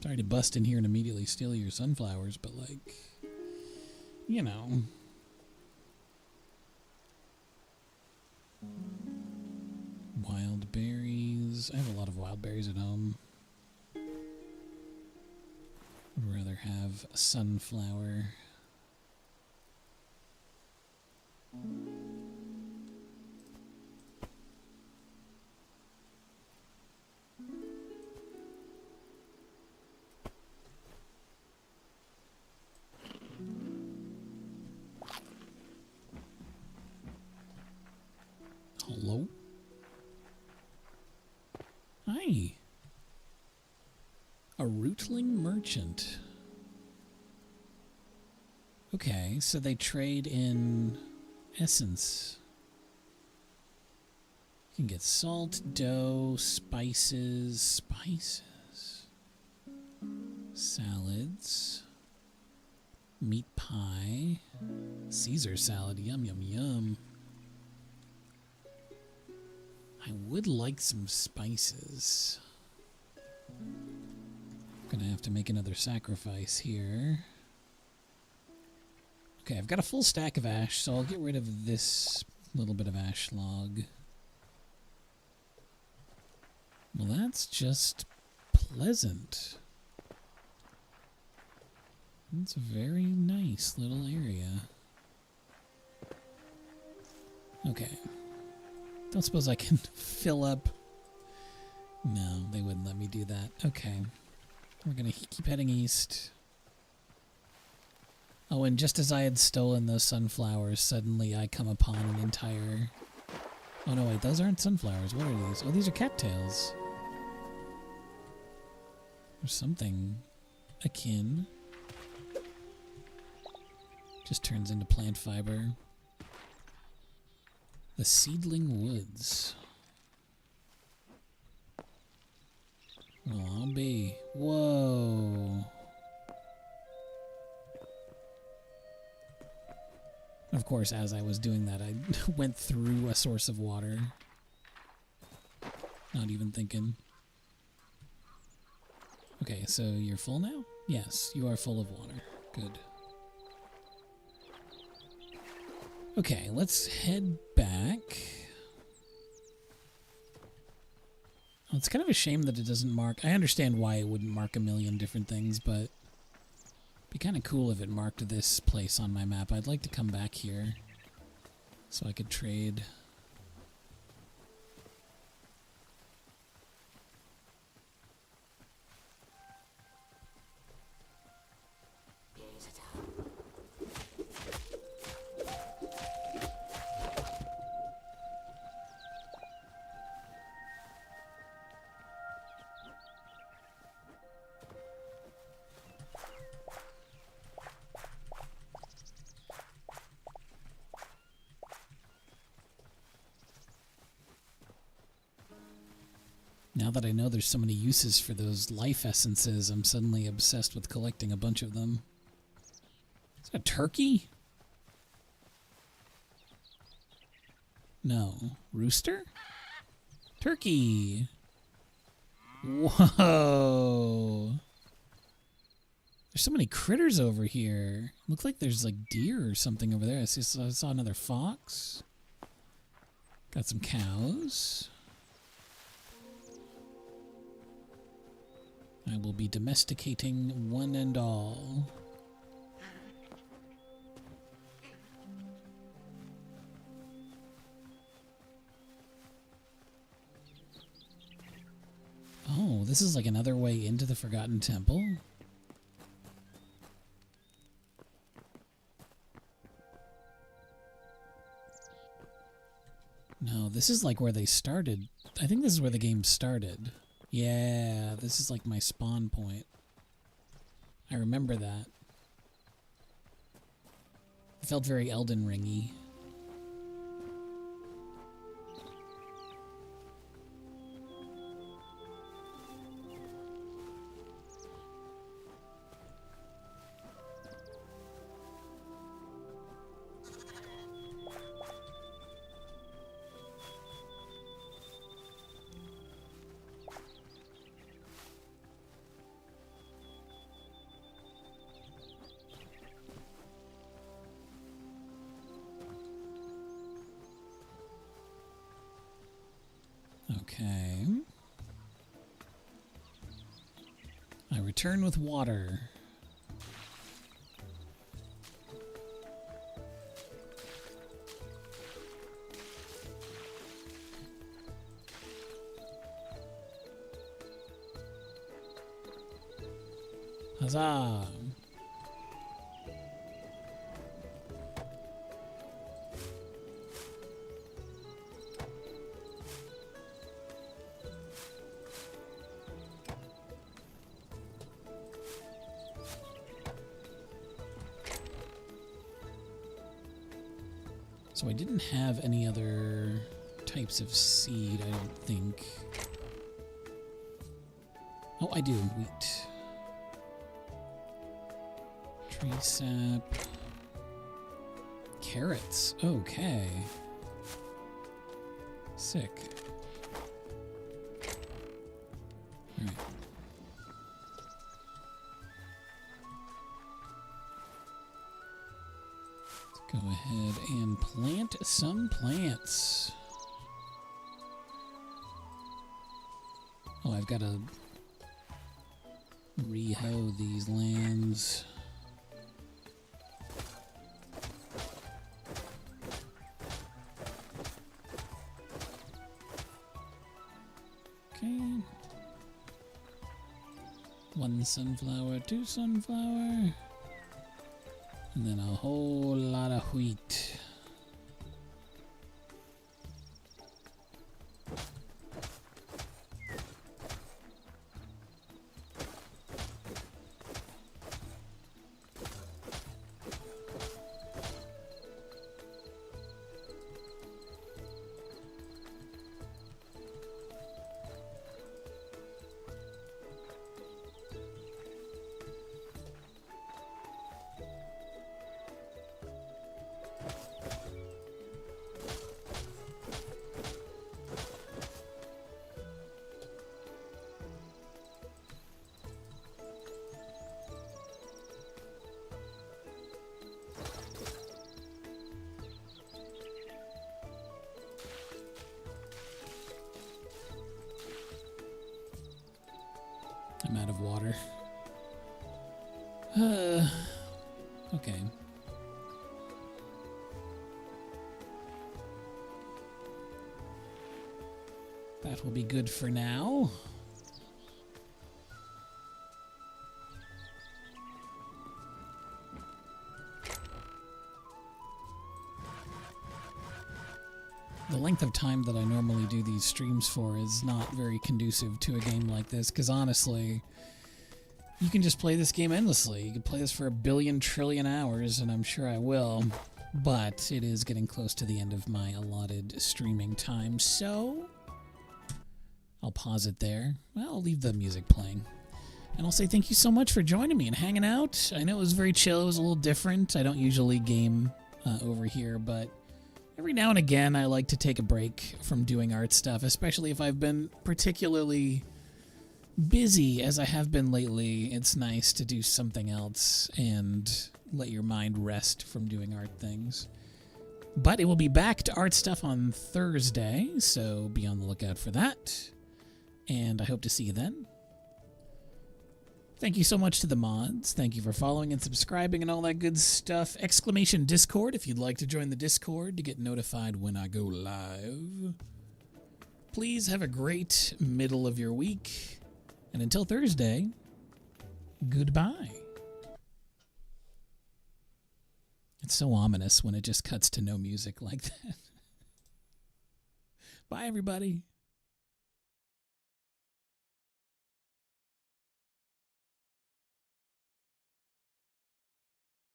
Sorry to bust in here and immediately steal your sunflowers, but like, you know. Wild berries. I have a lot of wild berries at home. Would rather have a sunflower. Hello? Hi. A rootling merchant. Okay, so they trade in essence. You can get salt, dough, spices, salads, meat pie, Caesar salad, yum, yum, yum. I would like some spices. Gonna have to make another sacrifice here. Okay, I've got a full stack of ash, so I'll get rid of this little bit of ash log. Well, that's just pleasant. It's a very nice little area. Okay. Don't suppose I can fill up... No, they wouldn't let me do that. Okay. We're gonna keep heading east. Oh, and just as I had stolen those sunflowers, suddenly I come upon an entire... Oh no, wait, those aren't sunflowers. What are these? Oh, these are cattails. Or something akin. Just turns into plant fiber. The seedling woods. Well, I'll be. Whoa. Of course, as I was doing that, I went through a source of water. Not even thinking. Okay, so you're full now? Yes, you are full of water. Good. Okay, let's head back. Well, it's kind of a shame that it doesn't mark... I understand why it wouldn't mark a million different things, but... it'd be kind of cool if it marked this place on my map. I'd like to come back here so I could trade... Now that I know there's so many uses for those life essences, I'm suddenly obsessed with collecting a bunch of them. Is that a turkey? No. Rooster? Turkey! Whoa! There's so many critters over here. Looks like there's like deer or something over there. I saw another fox. Got some cows. I will be domesticating one and all. Oh, this is like another way into the Forgotten Temple? No, this is like where they started. I think this is where the game started. Yeah, this is like my spawn point. I remember that. It felt very Elden Ring-y. Okay. I return with water. Huzzah! So I didn't have any other types of seed, I don't think. Oh, I do. Wheat. Tree sap. Carrots. Okay. Sick. Alright. Let's go ahead and plant some plants. Oh, I've got to re-hoe these lands. Okay. 1 sunflower, 2 sunflower, and then a whole lot of wheat. I'm out of water. Okay. That will be good for now. The length of time that I normally do these streams for is not very conducive to a game like this, because honestly, you can just play this game endlessly. You can play this for 1 billion trillion hours, and I'm sure I will, but it is getting close to the end of my allotted streaming time, so I'll pause it there. Well, I'll leave the music playing. And I'll say thank you so much for joining me and hanging out. I know it was very chill. It was a little different. I don't usually game over here, but every now and again, I like to take a break from doing art stuff, especially if I've been particularly busy, as I have been lately. It's nice to do something else and let your mind rest from doing art things. But it will be back to art stuff on Thursday, so be on the lookout for that. And I hope to see you then. Thank you so much to the mods. Thank you for following and subscribing and all that good stuff. Exclamation Discord if you'd like to join the Discord to get notified when I go live. Please have a great middle of your week. And until Thursday, goodbye. It's so ominous when it just cuts to no music like that. Bye, everybody.